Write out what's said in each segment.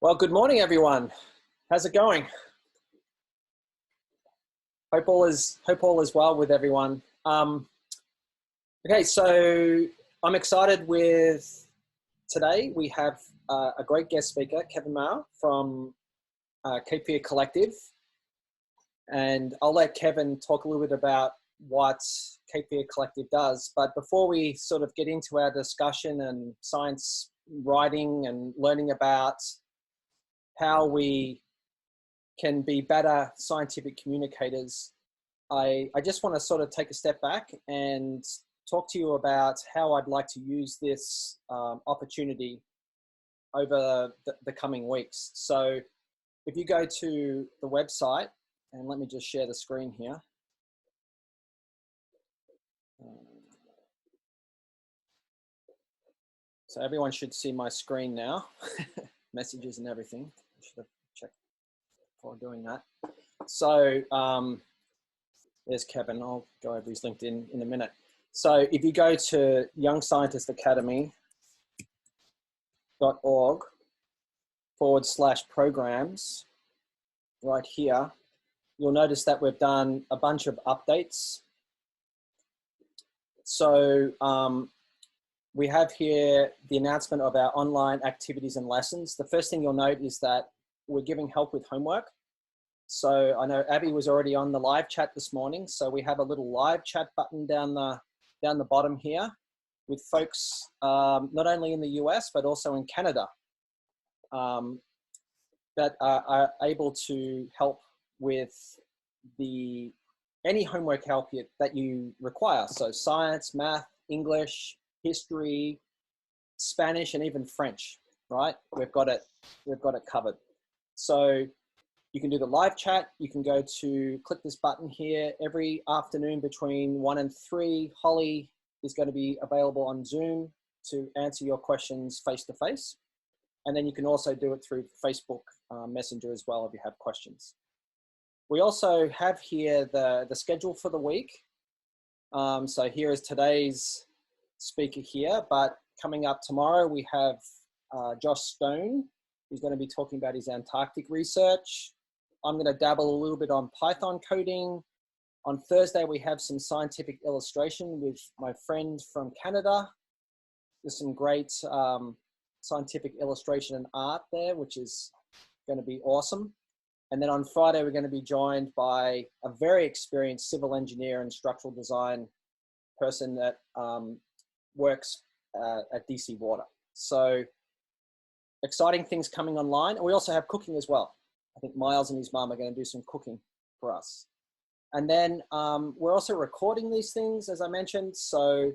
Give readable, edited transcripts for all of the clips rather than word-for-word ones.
Well, good morning, everyone. How's it going? Hope all is well with everyone. Okay, so I'm excited with today. We have a great guest speaker, Kevin Maurer from Cape Fear Collective, and I'll let Kevin talk a little bit about what Cape Fear Collective does. But before we sort of get into our discussion and science writing and learning about how we can be better scientific communicators, I just want to sort of take a step back and talk to you about how I'd like to use this opportunity over the coming weeks. So if you go to the website, and let me just share the screen here. So everyone should see my screen now, messages and everything. I should have checked before doing that. So there's Kevin. I'll go over his LinkedIn in a minute. So if you go to youngscientistacademy.org/programs, right here, you'll notice that we've done a bunch of updates. So we have here the announcement of our online activities and lessons. The first thing you'll note is that we're giving help with homework. So I know Abby was already on the live chat this morning. So we have a little live chat button down the bottom here with folks not only in the US, but also in Canada that are able to help with any homework help that you require. So science, math, English, history, Spanish, and even French, right? We've got it covered. So you can do the live chat. You can go to click this button here every afternoon between 1 and 3. Holly is going to be available on Zoom to answer your questions face to face. And then you can also do it through Facebook Messenger as well if you have questions. We also have here the schedule for the week. So here is today's speaker here, but coming up tomorrow, we have Josh Stone, who's going to be talking about his Antarctic research. I'm going to dabble a little bit on Python coding. On Thursday, we have some scientific illustration with my friend from Canada. There's some great scientific illustration and art there, which is going to be awesome. And then on Friday, we're going to be joined by a very experienced civil engineer and structural design person that works at DC Water. So exciting things coming online. And we also have cooking as well. I think Miles and his mum are going to do some cooking for us. And then we're also recording these things, as I mentioned. So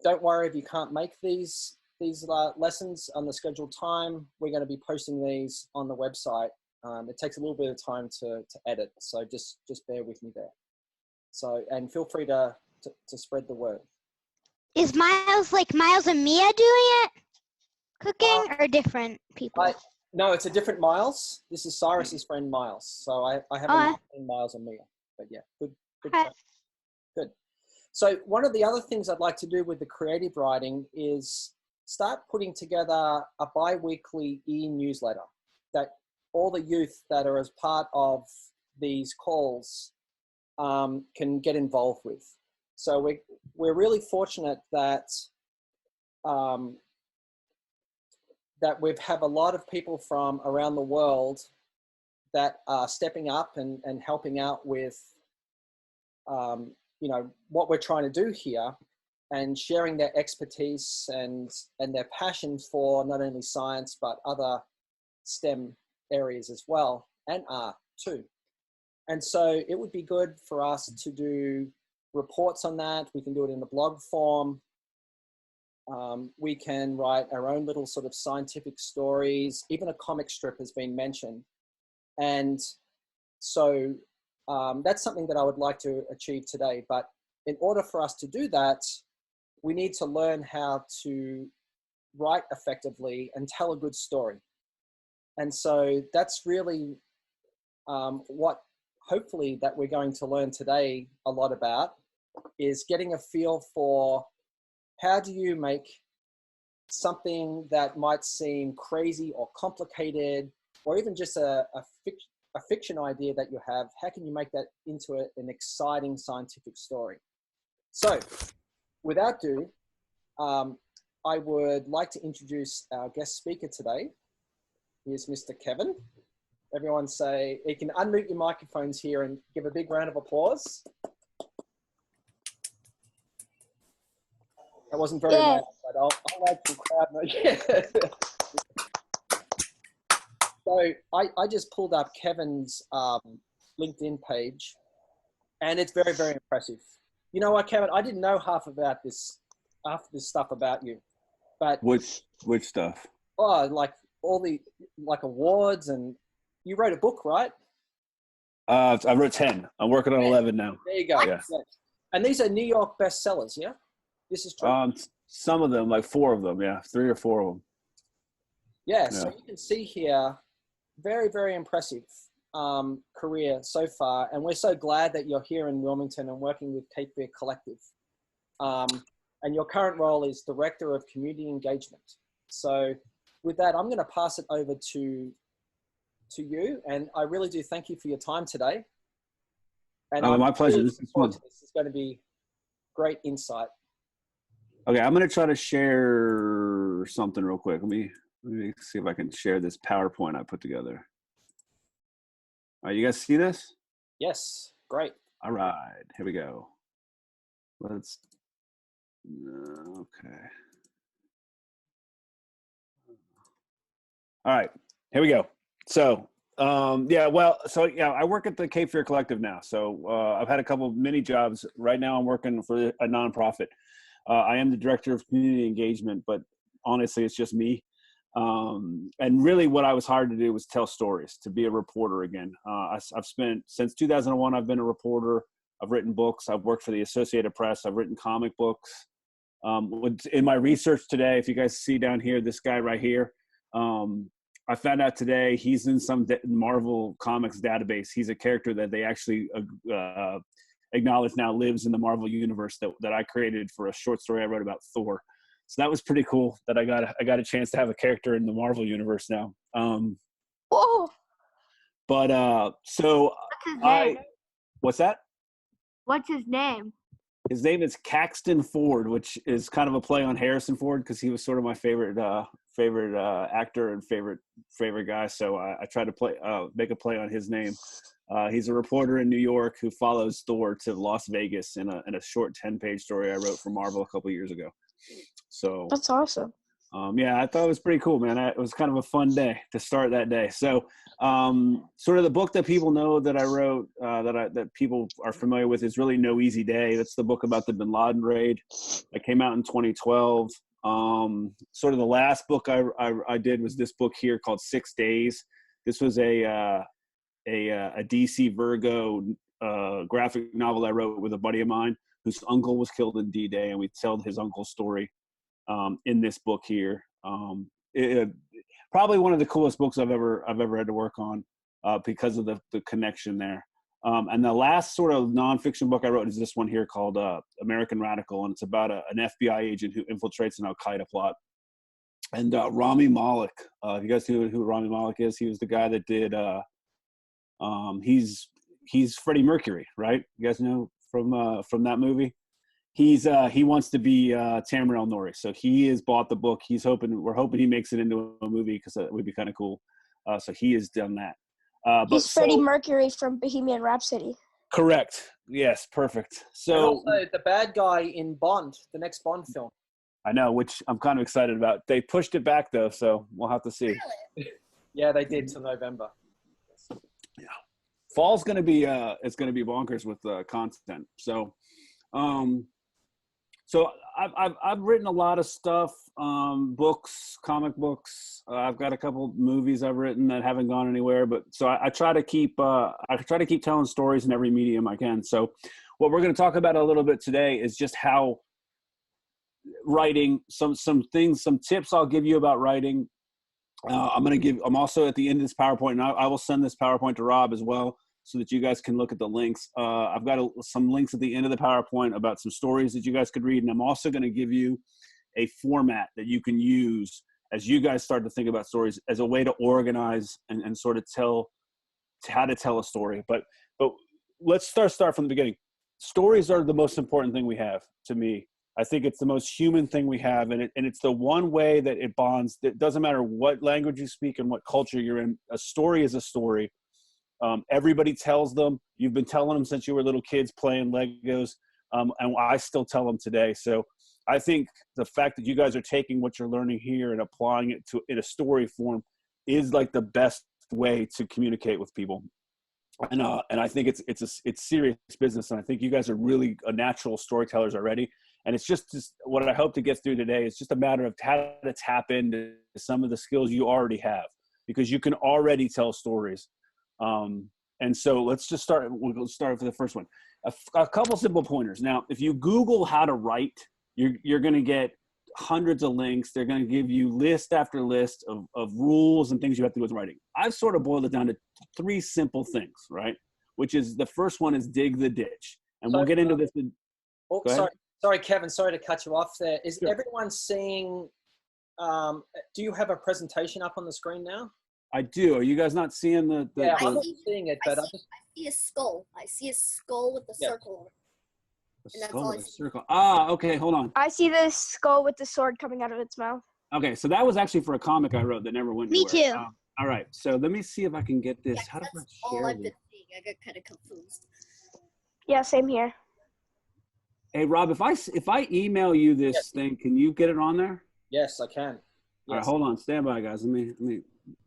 don't worry if you can't make these lessons on the scheduled time. We're going to be posting these on the website. It takes a little bit of time to edit. So just bear with me there. So, and feel free to spread the word. Is Miles and Mia doing it? Cooking or different people? No, it's a different Miles. This is Cyrus's friend Miles. So I haven't seen Miles and Mia, but yeah, good. Good. So one of the other things I'd like to do with the creative writing is start putting together a biweekly e-newsletter that all the youth that are as part of these calls can get involved with. So we're really fortunate that that we've have a lot of people from around the world that are stepping up and helping out with what we're trying to do here and sharing their expertise and their passion for not only science but other STEM areas as well, and art too. And so it would be good for us to do reports on that. We can do it in the blog form. We can write our own little sort of scientific stories. Even a comic strip has been mentioned. And so that's something that I would like to achieve today. But in order for us to do that, we need to learn how to write effectively and tell a good story. And so that's really what hopefully that we're going to learn today a lot about, is getting a feel for how do you make something that might seem crazy or complicated, or even just a fiction idea that you have, how can you make that into an exciting scientific story? So, without ado, I would like to introduce our guest speaker today. Here's Mr. Kevin. Everyone say, you can unmute your microphones here and give a big round of applause. That wasn't very loud, but I'll add some crowd noise. So I just pulled up Kevin's LinkedIn page, and it's very, very impressive. You know what, Kevin? I didn't know half this stuff about you, but which stuff? Oh, like all the awards, and you wrote a book, right? I wrote 10. I'm working on 11 now. There you go. Yeah. And these are New York bestsellers, yeah? This is true. Some of them, like 4 of them, yeah, 3 or 4 of them. Yeah. So you can see here, very, very impressive career so far, and we're so glad that you're here in Wilmington and working with Cape Fear Collective. And your current role is Director of Community Engagement. So with that, I'm going to pass it over to you, and I really do thank you for your time today. And my pleasure. Really this is fun. This is going to be great insight. Okay, I'm going to try to share something real quick. Let me see if I can share this PowerPoint I put together. All right, you guys see this? Yes, great. All right, here we go. Let's, okay. All right, here we go. So, I work at the Cape Fear Collective now. So I've had a couple of mini jobs. Right now I'm working for a nonprofit. I am the Director of Community Engagement, but honestly, it's just me. And really what I was hired to do was tell stories, to be a reporter again. I've spent, since 2001, I've been a reporter. I've written books. I've worked for the Associated Press. I've written comic books. In my research today, if you guys see down here, this guy right here, I found out today he's in some Marvel Comics database. He's a character that they actually acknowledge now lives in the Marvel universe that I created for a short story I wrote about Thor. So that was pretty cool that I got a chance to have a character in the Marvel universe now. Whoa. But so what's that? What's his name? His name is Caxton Ford, which is kind of a play on Harrison Ford because he was sort of my favorite actor and favorite guy. So I tried to make a play on his name. He's a reporter in New York who follows Thor to Las Vegas in a short 10-page story I wrote for Marvel a couple years ago. So That's awesome. I thought it was pretty cool, man. It was kind of a fun day to start that day. So sort of the book that people know that I wrote, that people are familiar with, is really No Easy Day. That's the book about the Bin Laden raid that came out in 2012. Sort of the last book I did was this book here called 6 Days. This was a DC Virgo graphic novel I wrote with a buddy of mine whose uncle was killed in D-Day, and we told his uncle's story in this book here. Probably one of the coolest books I've ever had to work on because of the connection there. And the last sort of nonfiction book I wrote is this one here called American Radical, and it's about an FBI agent who infiltrates an Al-Qaeda plot. And Rami Malek, if you guys know who Rami Malek is, he was the guy that did, he's Freddie Mercury, right? You guys know from that movie? He wants to be Tamriel Nori, so he has bought the book. We're hoping he makes it into a movie because it would be kind of cool. So he has done that. He's Freddie Mercury from Bohemian Rhapsody. Correct. Yes, perfect. So and also the bad guy in Bond, the next Bond film. I know, which I'm kind of excited about. They pushed it back though, so we'll have to see. Yeah, they did till November. Yeah, fall's gonna be it's gonna be bonkers with content. So, so I've written a lot of stuff, books, comic books. I've got a couple movies I've written that haven't gone anywhere, but so I try to keep telling stories in every medium I can. So, what we're going to talk about a little bit today is just how writing, some things, some tips I'll give you about writing. I'm also at the end of this PowerPoint, and I will send this PowerPoint to Rob as well, so that you guys can look at the links. I've got some links at the end of the PowerPoint about some stories that you guys could read. And I'm also going to give you a format that you can use as you guys start to think about stories as a way to organize and sort of how to tell a story. But let's start from the beginning. Stories are the most important thing we have, to me. I think it's the most human thing we have, and it's the one way that it bonds. It doesn't matter what language you speak and what culture you're in. A story is a story. Everybody tells them. You've been telling them since you were little kids playing Legos, and I still tell them today. So I think the fact that you guys are taking what you're learning here and applying it in a story form is like the best way to communicate with people. And I think it's serious business, and I think you guys are really natural storytellers already. And it's just what I hope to get through today is just a matter of how to tap into some of the skills you already have, because you can already tell stories. And so let's start with the first one. A couple simple pointers. Now, if you Google how to write, you're going to get hundreds of links. They're going to give you list after list of rules and things you have to do with writing. I've sort of boiled it down to 3 simple things, right? Which is, the first one is dig the ditch. And we'll get into this. Sorry, Kevin, sorry to cut you off there. Is Sure. everyone seeing, do you have a presentation up on the screen now? I do. Are you guys not seeing the Yeah, I I'm not see- seeing it, but I see a skull. I see a skull with the Yeah. circle. And that's skull all I with a see. circle? Ah, okay, hold on. I see this skull with the sword coming out of its mouth. Okay, so that was actually for a comic I wrote that never went Me anywhere. too. All right, so let me see if I can get this. Yeah, How do I that's all share I've this? been seeing. I got kind of confused. Yeah, same here. Hey, Rob, if I email you this thing, can you get it on there? Yes, I can. All right, Yes. hold on. Stand by, guys. Let me,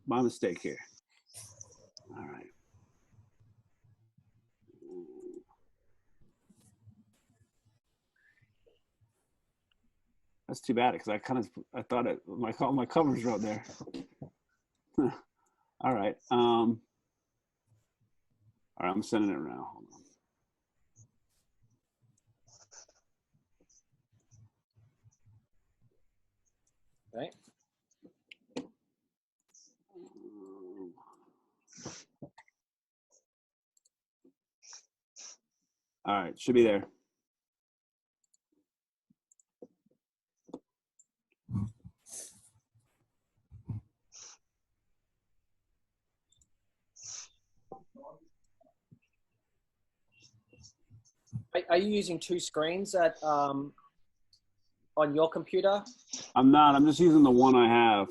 my mistake here. All right. That's too bad, because I thought my cover's right there. All right. All right, I'm sending it now. Hold on. Okay. All right, should be there. Are you using 2 screens on your computer? I'm not. I'm just using the one I have.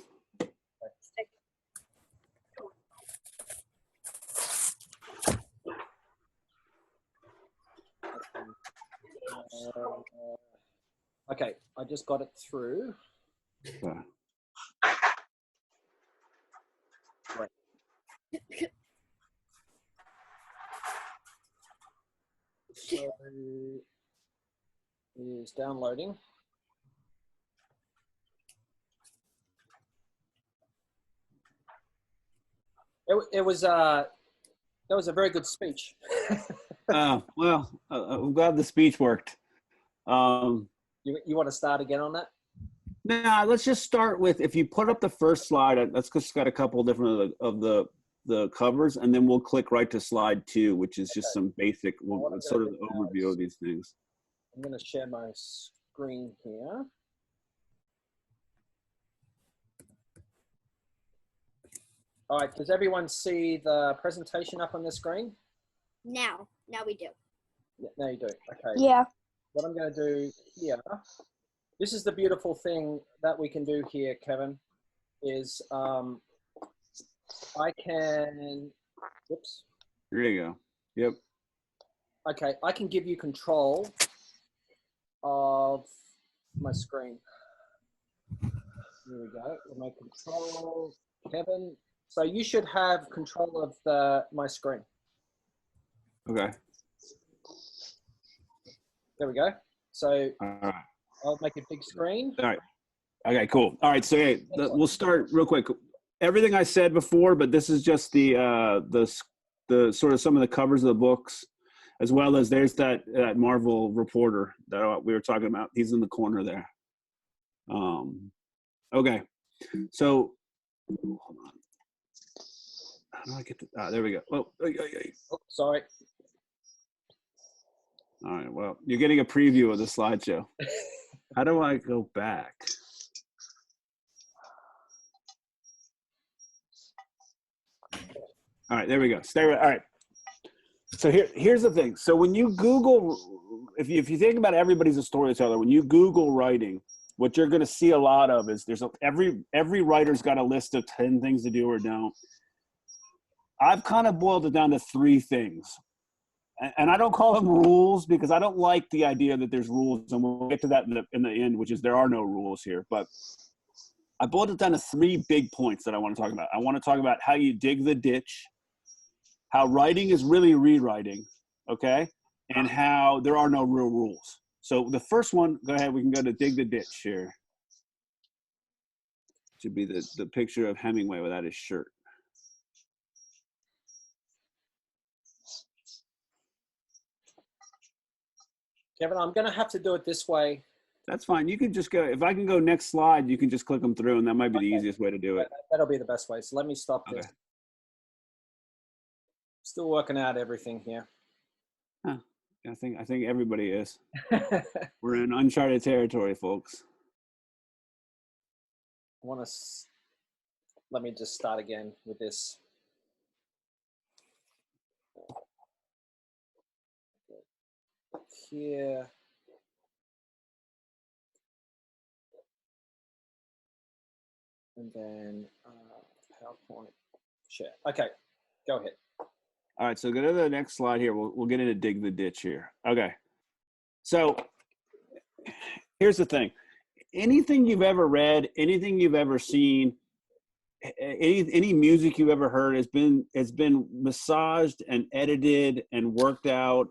Okay, I just got it through. Okay. So it is downloading. It was that was a very good speech. Well, I'm glad the speech worked. You want to start again on that? Nah, let's just start with, if you put up the first slide, that's just got a couple different of the covers, and then we'll click right to slide 2, which is just some basic, sort of the overview of these things. I'm going to share my screen here. All right, does everyone see the presentation up on the screen? Now we do. Yeah, now you do. Okay. Yeah. What I'm going to do here, this is the beautiful thing that we can do here, Kevin, is I can, whoops. There you go. Yep. Okay, I can give you control of my screen. Here we go. Remote control, Kevin. So you should have control of my screen. Okay. There we go. So All right. I'll make a big screen. All right. Okay, cool. All right, so hey, we'll start real quick. Everything I said before, but this is just the sort of some of the covers of the books, as well as there's that Marvel reporter that we were talking about. He's in the corner there. Okay, so hold on. How do I get to? There we go. Oh, Sorry. all right. Well, you're getting a preview of the slideshow. How do I go back? All right, there we go. Stay right. All right. So here's the thing. So when you Google, if you think about everybody's a storyteller, when you Google writing, what you're going to see a lot of is every writer's got a list of 10 things to do or don't. I've kind of boiled it down to 3 things. And I don't call them rules because I don't like the idea that there's rules, and we'll get to that in the end, which is there are no rules here. But I boiled it down to 3 big points that I want to talk about. I want to talk about how you dig the ditch, how writing is really rewriting, okay, and how there are no real rules. So the first one, go ahead, we can go to dig the ditch here. Should be the picture of Hemingway without his shirt. Kevin, I'm going to have to do it this way. That's fine. You can just go, if I can go next slide, you can just click them through, and that might be the easiest way to do it. That'll be the best way. So let me stop this. Okay. Still working out everything here. Huh. I think everybody is. We're in uncharted territory, folks. Let me just start again with this. Here. And then PowerPoint share. Okay, go ahead. All right, so go to the next slide here. We'll get into dig the ditch here. Okay. So here's the thing. Anything you've ever read, anything you've ever seen, any music you've ever heard has been massaged and edited and worked out,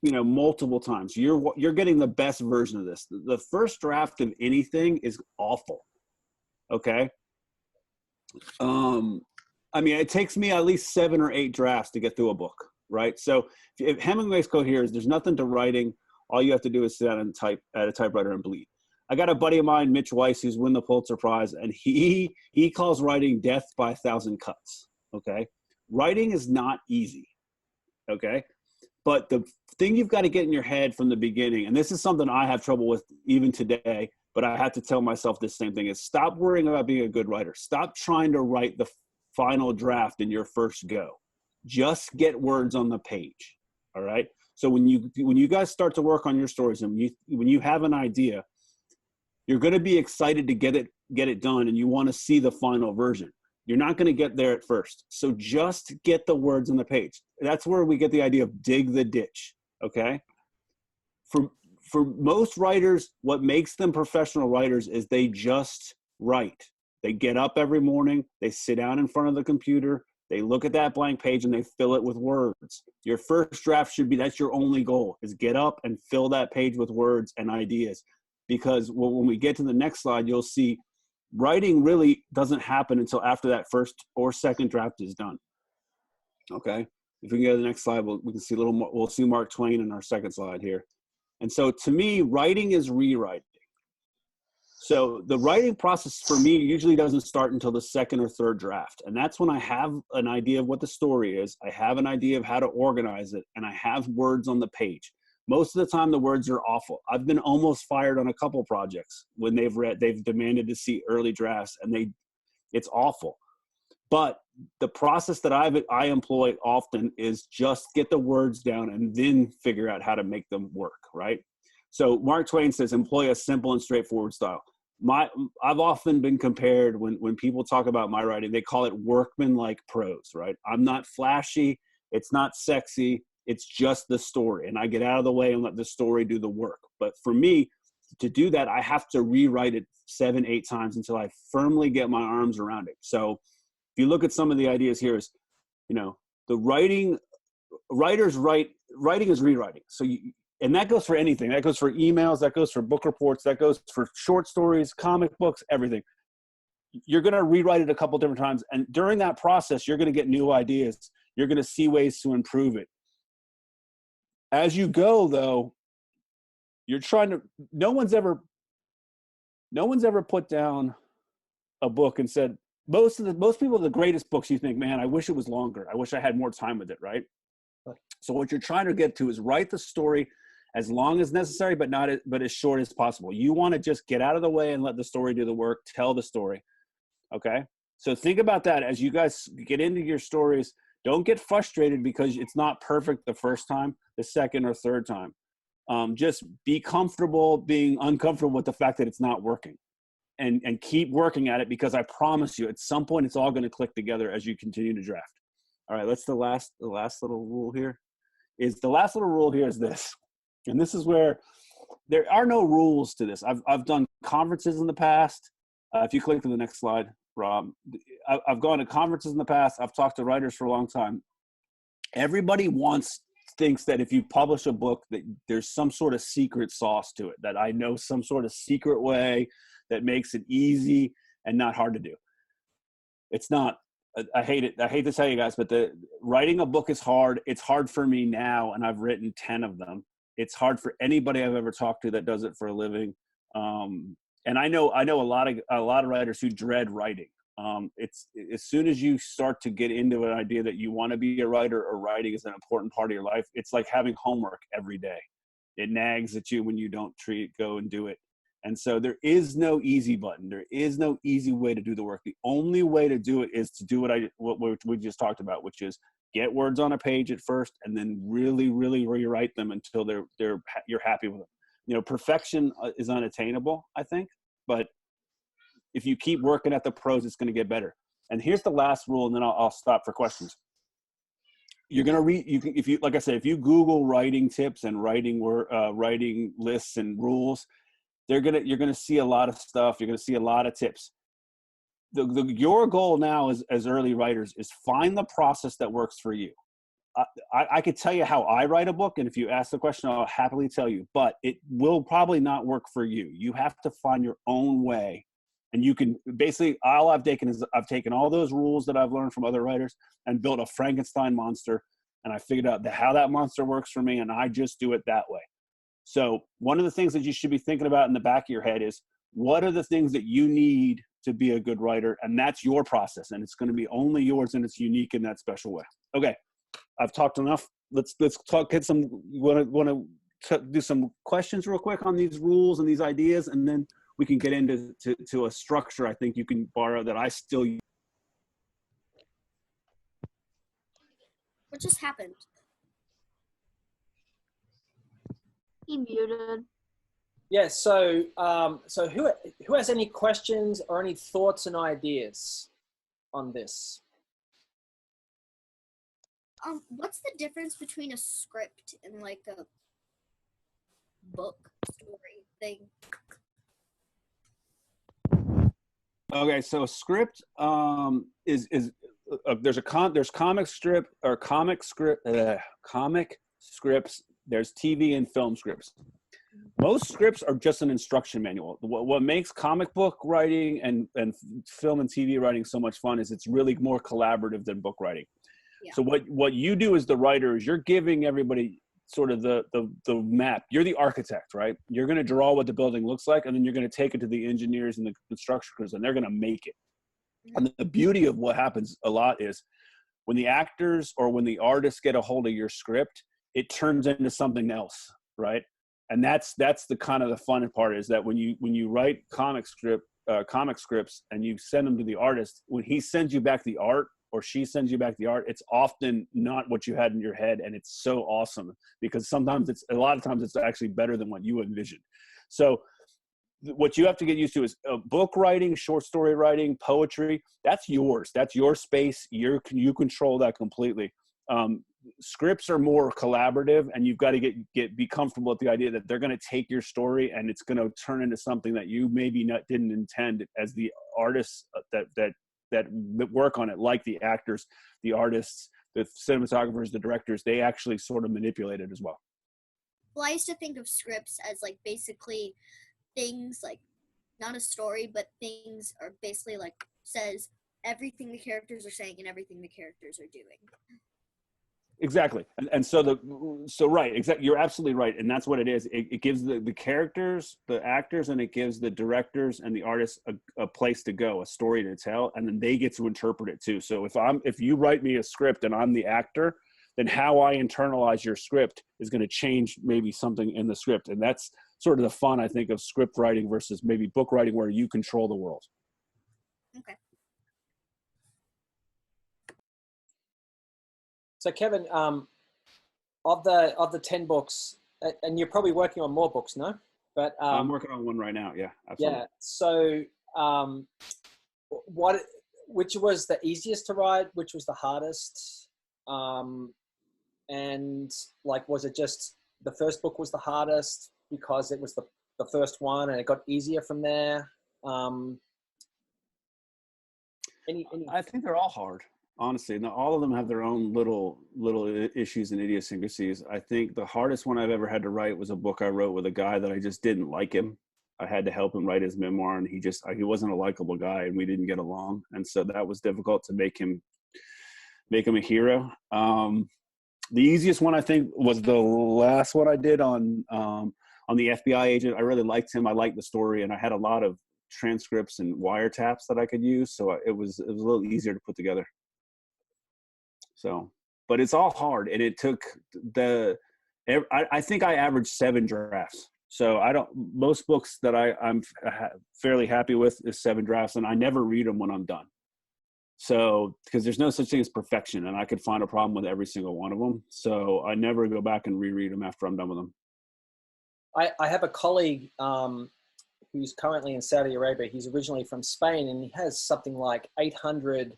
multiple times. You're getting the best version of this. The first draft of anything is awful. Okay. It takes me at least 7 or 8 drafts to get through a book, right? So if Hemingway's quote here is, "There's nothing to writing. All you have to do is sit down and type at a typewriter and bleed." I got a buddy of mine, Mitch Weiss, who's won the Pulitzer Prize, and he calls writing death by 1,000 cuts. Okay, writing is not easy. Okay, but the thing you've got to get in your head from the beginning, and this is something I have trouble with even today, but I have to tell myself this same thing, is stop worrying about being a good writer. Stop trying to write the final draft in your first go. Just get words on the page. All right. So when you guys start to work on your stories, and when you have an idea, you're going to be excited to get it done, and you want to see the final version. You're not going to get there at first. So just get the words on the page. That's where we get the idea of dig the ditch. Okay. For most writers, what makes them professional writers is they just write. They get up every morning, they sit down in front of the computer, they look at that blank page, and they fill it with words. Your first draft should be, that's your only goal, is get up and fill that page with words and ideas. Because when we get to the next slide, you'll see writing really doesn't happen until after that first or second draft is done. Okay, if we can go to the next slide, we can see a little more. We'll see Mark Twain in our second slide here. And so to me, writing is rewriting. So the writing process for me usually doesn't start until the second or third draft. And that's when I have an idea of what the story is. I have an idea of how to organize it, and I have words on the page. Most of the time the words are awful. I've been almost fired on a couple projects when they've demanded to see early drafts, and it's awful. But the process that I employ often is just get the words down and then figure out how to make them work, right? So Mark Twain says, employ a simple and straightforward style. I've often been compared, when people talk about my writing, they call it workman-like prose, right? I'm not flashy. It's not sexy. It's just the story. And I get out of the way and let the story do the work. But for me, to do that, I have to rewrite it 7, 8 times until I firmly get my arms around it. So if you look at some of the ideas here, is, the writing is rewriting. So and that goes for anything. That goes for emails. That goes for book reports. That goes for short stories, comic books, everything. You're going to rewrite it a couple different times. And during that process, you're going to get new ideas. You're going to see ways to improve it. As you go, though, you're trying to, no one's ever put down a book and said, most people, the greatest books, you think, man, I wish it was longer. I wish I had more time with it, right? So what you're trying to get to is write the story as long as necessary, but but as short as possible. You want to just get out of the way and let the story do the work, tell the story. Okay. So think about that as you guys get into your stories. Don't get frustrated because it's not perfect the first time, the second or third time. Just be comfortable being uncomfortable with the fact that it's not working, and keep working at it, because I promise you at some point it's all going to click together as you continue to draft. All right. That's the last little rule here is this. And this is where there are no rules to this. I've done conferences in the past. If you click to the next slide, Rob, I've gone to conferences in the past. I've talked to writers for a long time. Everybody thinks that if you publish a book that there's some sort of secret sauce to it, that I know some sort of secret way that makes it easy and not hard to do. It's not. I hate it. I hate to tell you guys, but writing a book is hard. It's hard for me now, and I've written 10 of them. It's hard for anybody I've ever talked to that does it for a living. And I know a lot of writers who dread writing. It's as soon as you start to get into an idea that you want to be a writer or writing is an important part of your life, it's like having homework every day. It nags at you when you don't go and do it. And so there is no easy button. There is no easy way to do the work. The only way to do it is to do what we just talked about, which is get words on a page at first, and then really, really rewrite them until you're happy with them. You know, perfection is unattainable, I think, but if you keep working at the prose, it's going to get better. And here's the last rule, and then I'll stop for questions. You're going to read, like I said, if you Google writing tips and writing lists and rules, you're going to see a lot of stuff. You're going to see a lot of tips. Your goal now as early writers is find the process that works for you. I could tell you how I write a book, and if you ask the question, I'll happily tell you, but it will probably not work for you. You have to find your own way. And you can basically, all I've taken is I've taken all those rules that I've learned from other writers and built a Frankenstein monster. And I figured out how that monster works for me, and I just do it that way. So one of the things that you should be thinking about in the back of your head is, what are the things that you need to be a good writer? And that's your process, and it's going to be only yours, and it's unique in that special way. Okay, I've talked enough. Let's talk. Get some. Want to do some questions real quick on these rules and these ideas, and then we can get into a structure I think you can borrow that I still use. What just happened? He muted. Yeah. So who has any questions or any thoughts and ideas on this? What's the difference between a script and like a book story thing? Okay, so a script there's comic script or comic scripts. There's TV and film scripts. Most scripts are just an instruction manual. What makes comic book writing and film and TV writing so much fun is it's really more collaborative than book writing. Yeah. So what you do as the writer is you're giving everybody sort of the map. You're the architect, right? You're going to draw what the building looks like, and then you're going to take it to the engineers and the construction crews, and they're going to make it. And the beauty of what happens a lot is when the actors or when the artists get a hold of your script, it turns into something else, right? And that's the kind of the fun part is that when you write comic scripts and you send them to the artist, when he sends you back the art or she sends you back the art, it's often not what you had in your head, and it's so awesome because a lot of times it's actually better than what you envisioned. So what you have to get used to is book writing, short story writing, poetry. That's yours. That's your space. You control that completely. Scripts are more collaborative, and you've got to be comfortable with the idea that they're going to take your story and it's going to turn into something that you maybe didn't intend as the artists that work on it, like the actors, the artists, the cinematographers, the directors. They actually sort of manipulate it as well. Well, I used to think of scripts as like basically things like not a story, but things are basically like says everything the characters are saying and everything the characters are doing. Exactly. And so right, exactly. You're absolutely right. And that's what it is. It gives the characters, the actors, and it gives the directors and the artists a place to go, a story to tell, and then they get to interpret it too. So if you write me a script and I'm the actor, then how I internalize your script is going to change maybe something in the script. And that's sort of the fun, I think, of script writing versus maybe book writing where you control the world. Okay. So Kevin, of the 10 books, and you're probably working on more books, no? But I'm working on one right now. Yeah, absolutely. yeah. So, which was the easiest to write? Which was the hardest? And like, was it just the first book was the hardest because it was the first one, and it got easier from there? I think they're all hard, honestly. And all of them have their own little issues and idiosyncrasies. I think the hardest one I've ever had to write was a book I wrote with a guy that I just didn't like him. I had to help him write his memoir, and he wasn't a likable guy, and we didn't get along. And so that was difficult to make him a hero. The easiest one, I think, was the last one I did on the FBI agent. I really liked him. I liked the story, and I had a lot of transcripts and wiretaps that I could use. So it was a little easier to put together. So, but it's all hard. And it took I think I averaged 7 drafts. So most books that I'm fairly happy with is 7 drafts, and I never read them when I'm done. So, because there's no such thing as perfection, and I could find a problem with every single one of them. So I never go back and reread them after I'm done with them. I have a colleague who's currently in Saudi Arabia. He's originally from Spain, and he has something like 800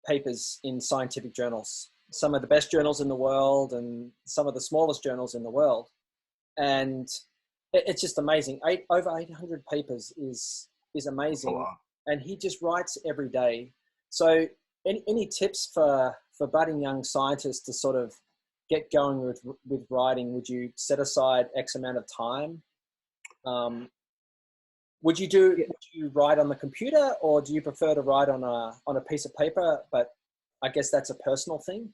papers in scientific journals, some of the best journals in the world and some of the smallest journals in the world. And it's just amazing. Over 800 papers is amazing. And he just writes every day. So any tips for budding young scientists to sort of get going with writing? Would you set aside X amount of time? Would you write on the computer, or do you prefer to write on a piece of paper? But I guess that's a personal thing.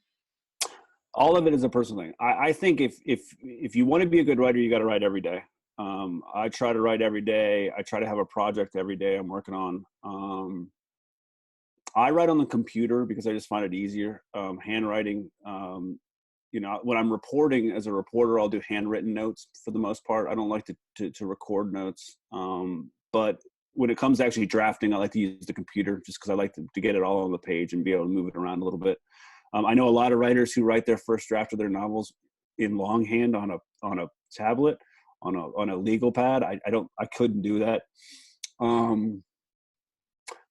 All of it is a personal thing. I think if you want to be a good writer, you got to write every day. I try to write every day. I try to have a project every day I'm working on. I write on the computer because I just find it easier. Handwriting, when I'm reporting as a reporter, I'll do handwritten notes for the most part. I don't like to record notes. But when it comes to actually drafting, I like to use the computer just because I like to get it all on the page and be able to move it around a little bit. I know a lot of writers who write their first draft of their novels in longhand on a tablet, on a legal pad. I couldn't do that.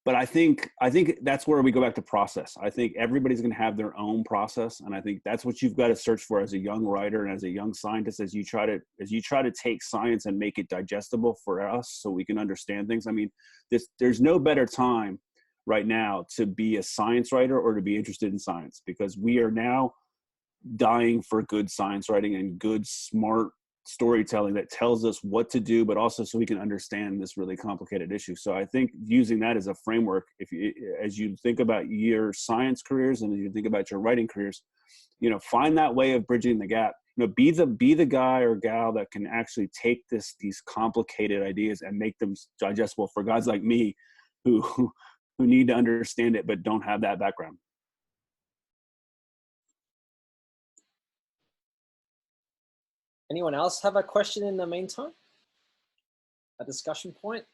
But I think that's where we go back to process. I think everybody's going to have their own process, and I think that's what you've got to search for as a young writer and as a young scientist, as you try to take science and make it digestible for us so we can understand things. I mean, there's no better time right now to be a science writer or to be interested in science, because we are now dying for good science writing and good, smart storytelling that tells us what to do, but also so we can understand this really complicated issue. So I think using that as a framework, as you think about your science careers and you think about your writing careers, find that way of bridging the gap. Be the guy or gal that can actually take these complicated ideas and make them digestible for guys like me who need to understand it but don't have that background. Anyone else have a question in the meantime? A discussion point?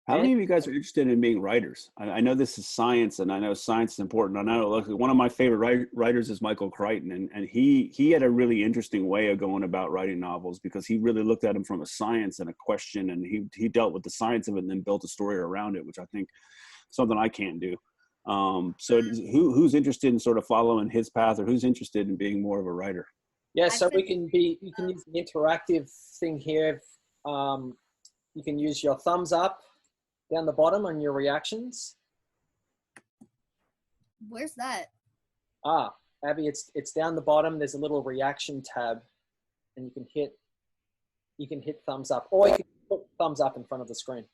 How many of you guys are interested in being writers? I know this is science, and I know science is important. I know one of my favorite writers is Michael Crichton, and he had a really interesting way of going about writing novels, because he really looked at them from a science and a question, and he dealt with the science of it and then built a story around it, which I think is something I can't do. So who's interested in sort of following his path, or who's interested in being more of a writer? Yeah, so you can use the interactive thing here. You can use your thumbs up down the bottom on your reactions. Where's that? Abby, it's down the bottom. There's a little reaction tab, and you can hit thumbs up, or you can put thumbs up in front of the screen.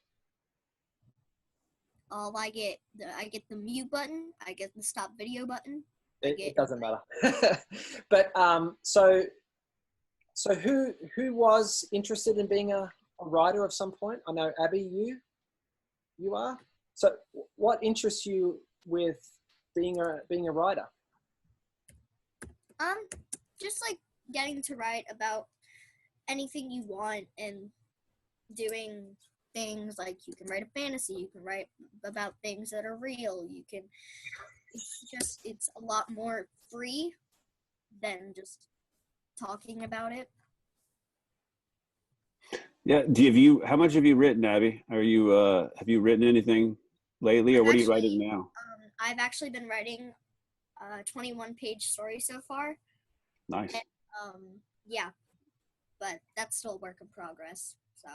I get the mute button. I get the stop video button. It doesn't matter. But so who was interested in being a writer of some point? I know Abby, you are. So what interests you with being a writer? Just like getting to write about anything you want and doing things like you can write a fantasy, you can write about things that are real, it's a lot more free than just talking about it. Yeah. How much have you written, Abby? Have you written anything lately, or what are you writing now? I've actually been writing a 21-page story so far. Nice. And, yeah, but that's still a work in progress. So.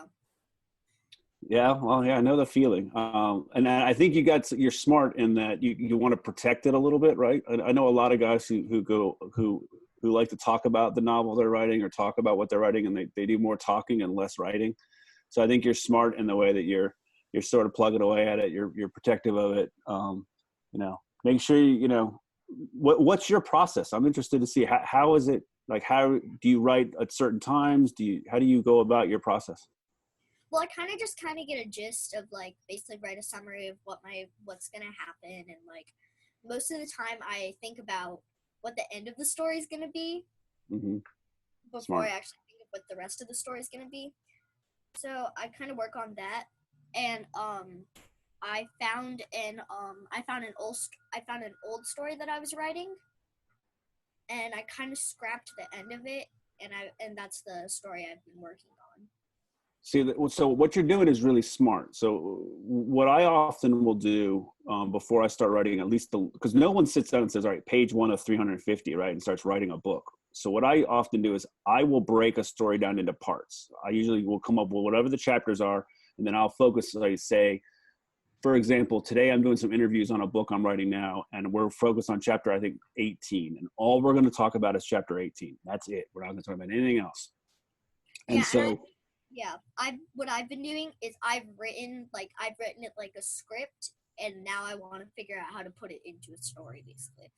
Yeah, well, yeah, I know the feeling. And I think you're smart in that you want to protect it a little bit, right? I know a lot of guys who like to talk about the novel they're writing or talk about what they're writing, and they do more talking and less writing. So I think you're smart in the way that you're sort of plugging away at it. You're protective of it. Make sure what's your process? I'm interested to see how is it, like, how do you write at certain times? How do you go about your process? Well, I kind of get a gist of, like, basically write a summary of what's going to happen. And, like, most of the time I think about what the end of the story is going to be before Smart. I actually think of what the rest of the story is going to be. So I kind of work on that. And I found an old story that I was writing, and I kind of scrapped the end of it, and that's the story I've been working on. See, so what you're doing is really smart. So what I often will do before I start writing, at least because no one sits down and says, all right, page 1 of 350, right, and starts writing a book. So what I often do is I will break a story down into parts. I usually will come up with whatever the chapters are, and then I'll focus, like, say, for example, today I'm doing some interviews on a book I'm writing now, and we're focused on chapter, I think, 18. And all we're going to talk about is chapter 18. That's it. We're not going to talk about anything else. And What I've been doing is I've written it like a script, and now I want to figure out how to put it into a story, basically.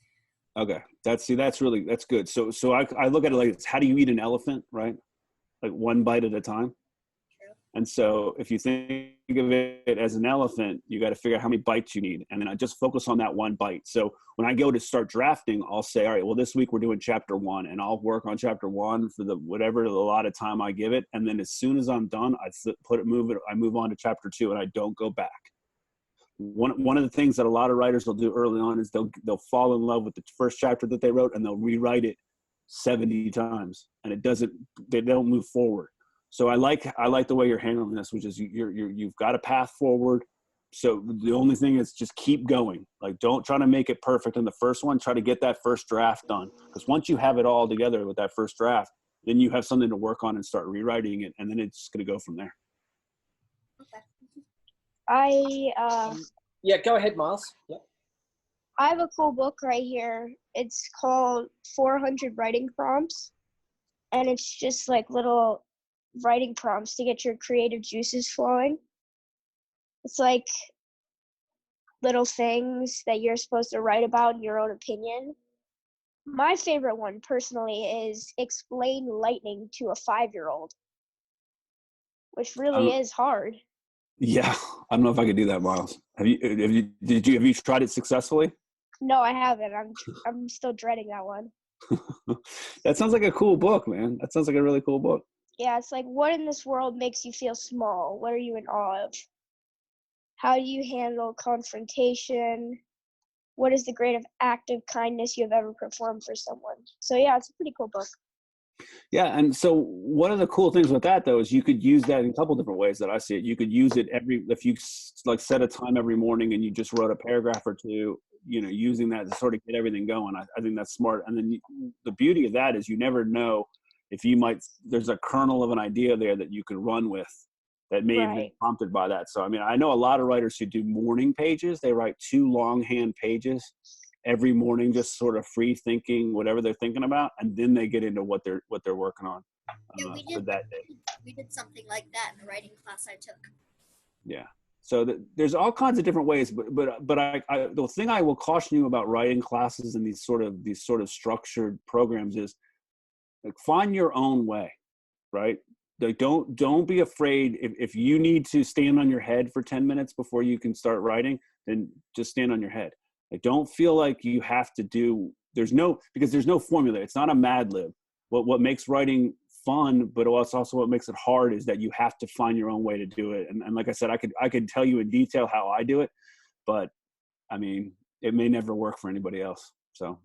Okay. That's good. So I look at it like, how do you eat an elephant, right? Like one bite at a time. And so if you think of it as an elephant, you got to figure out how many bites you need. And then I just focus on that one bite. So when I go to start drafting, I'll say, all right, well, this week we're doing chapter 1, and I'll work on chapter 1 for the lot of time I give it. And then as soon as I'm done, I move on to chapter 2, and I don't go back. One of the things that a lot of writers will do early on is they'll fall in love with the first chapter that they wrote, and they'll rewrite it 70 times, and they don't move forward. So I like the way you're handling this, which is you've got a path forward. So the only thing is just keep going. Like, don't try to make it perfect in the first one. Try to get that first draft done. Because once you have it all together with that first draft, then you have something to work on and start rewriting it. And then it's going to go from there. Yeah, go ahead, Miles. Yep. I have a cool book right here. It's called 400 Writing Prompts. And it's just like little writing prompts to get your creative juices flowing. It's like little things that you're supposed to write about in your own opinion. My favorite one personally is explain lightning to a 5-year-old, which really is hard. Yeah, I don't know if I could do that, Miles. Have you tried it successfully? No, I haven't. I'm still dreading that one. That sounds like a cool book, man. That sounds like a really cool book. Yeah, it's like, what in this world makes you feel small? What are you in awe of? How do you handle confrontation? What is the greatest act of kindness you have ever performed for someone? So yeah, it's a pretty cool book. Yeah, and so one of the cool things with that, though, is you could use that in a couple different ways that I see it. You could use it if you like set a time every morning and you just wrote a paragraph or two, using that to sort of get everything going. I think that's smart. And then the beauty of that is you never know if there's a kernel of an idea there that you could run with that may have been prompted by that. So, I mean, I know a lot of writers who do morning pages. They write 2 longhand pages every morning, just sort of free thinking, whatever they're thinking about. And then they get into what they're working on for that day. We did something like that in a writing class I took. Yeah. So there's all kinds of different ways, but the thing I will caution you about writing classes and these sort of structured programs is, like, find your own way, right? Like, don't be afraid. If you need to stand on your head for 10 minutes before you can start writing, then just stand on your head. I don't feel like you have to do, because there's no formula. It's not a Mad Lib. What makes writing fun, but also what makes it hard is that you have to find your own way to do it. And like I said, I could tell you in detail how I do it, but I mean, it may never work for anybody else. So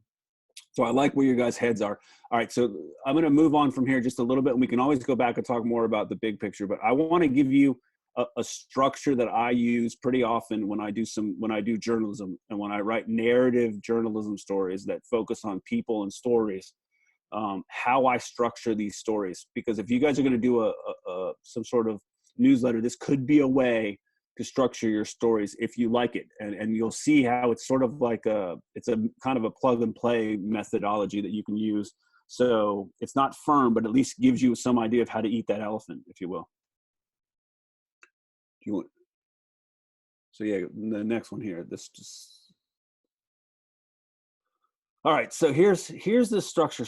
I like where your guys' heads are. All right, so I'm going to move on from here just a little bit, and we can always go back and talk more about the big picture. But I want to give you a structure that I use pretty often when I do journalism and when I write narrative journalism stories that focus on people and stories. How I structure these stories, because if you guys are going to do some sort of newsletter, this could be a way to structure your stories if you like it, and you'll see how it's sort of like it's a kind of a plug and play methodology that you can use. So it's not firm, but at least gives you some idea of how to eat that elephant, if you will. So yeah, the next one here. All right, so here's the structure,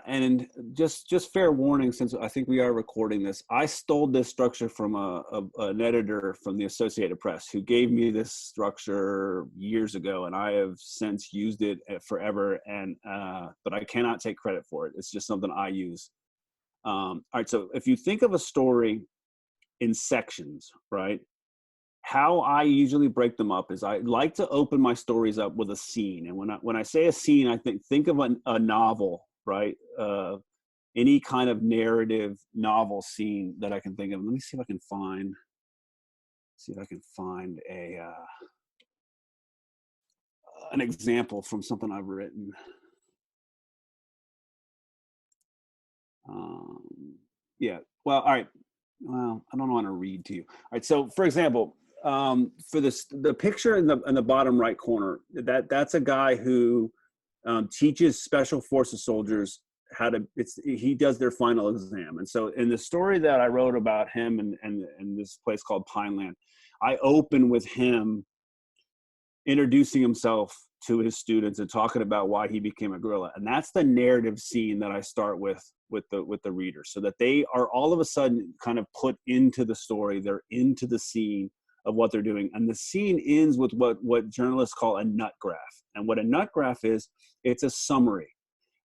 and just fair warning, since I think we are recording this, I stole this structure from an editor from the Associated Press who gave me this structure years ago, and I have since used it forever, and but I cannot take credit for it. It's just something I use. All right, so if you think of a story in sections, right? How I usually break them up is I like to open my stories up with a scene. And when I say a scene, I think of a novel, right? Any kind of narrative novel scene that I can think of. Let me see if I can find an example from something I've written. Yeah, well, all right. Well, I don't want to read to you. All right, so for example, for the picture in the bottom right corner, that's a guy who teaches special forces soldiers he does their final exam. And so in the story that I wrote about him and this place called Pineland, I open with him introducing himself to his students and talking about why he became a guerrilla. And that's the narrative scene that I start with the reader, so that they are all of a sudden kind of put into the story. They're into the scene of what they're doing. And the scene ends with what journalists call a nut graph. And what a nut graph is, it's a summary.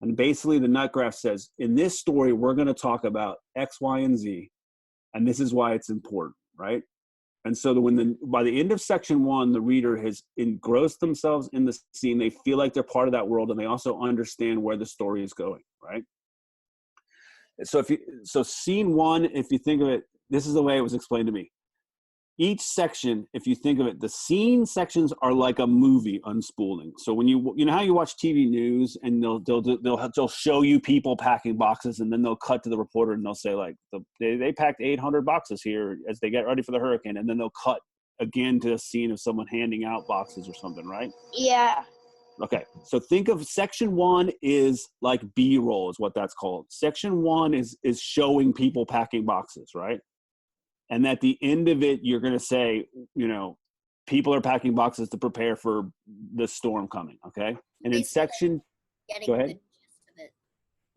And basically the nut graph says, in this story, we're going to talk about X, Y, and Z. And this is why it's important, right? And so by the end of section 1, the reader has engrossed themselves in the scene. They feel like they're part of that world, and they also understand where the story is going, right? So scene 1, if you think of it, this is the way it was explained to me. Each section, if you think of it, the scene sections are like a movie unspooling. So when you know how you watch TV news and they'll show you people packing boxes, and then they'll cut to the reporter and they'll say like they packed 800 boxes here as they get ready for the hurricane, and then they'll cut again to a scene of someone handing out boxes or something, right? Yeah. Okay, so think of section 1 is like B-roll is what that's called. Section 1 is showing people packing boxes, right? And at the end of it, you're going to say, people are packing boxes to prepare for the storm coming, okay? And in section, go ahead. The gist of it.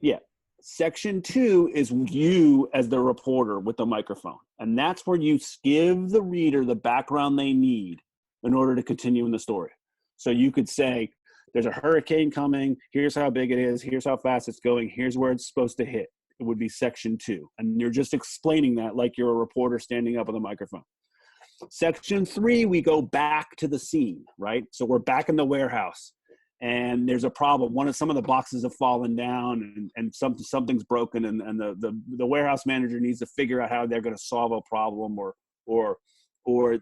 Yeah. Section 2 is you as the reporter with the microphone. And that's where you give the reader the background they need in order to continue in the story. So you could say, there's a hurricane coming. Here's how big it is. Here's how fast it's going. Here's where it's supposed to hit. It would be section 2. And you're just explaining that like you're a reporter standing up with a microphone. Section 3, we go back to the scene, right? So we're back in the warehouse and there's a problem. Some of the boxes have fallen down and something's broken, and the warehouse manager needs to figure out how they're going to solve a problem, or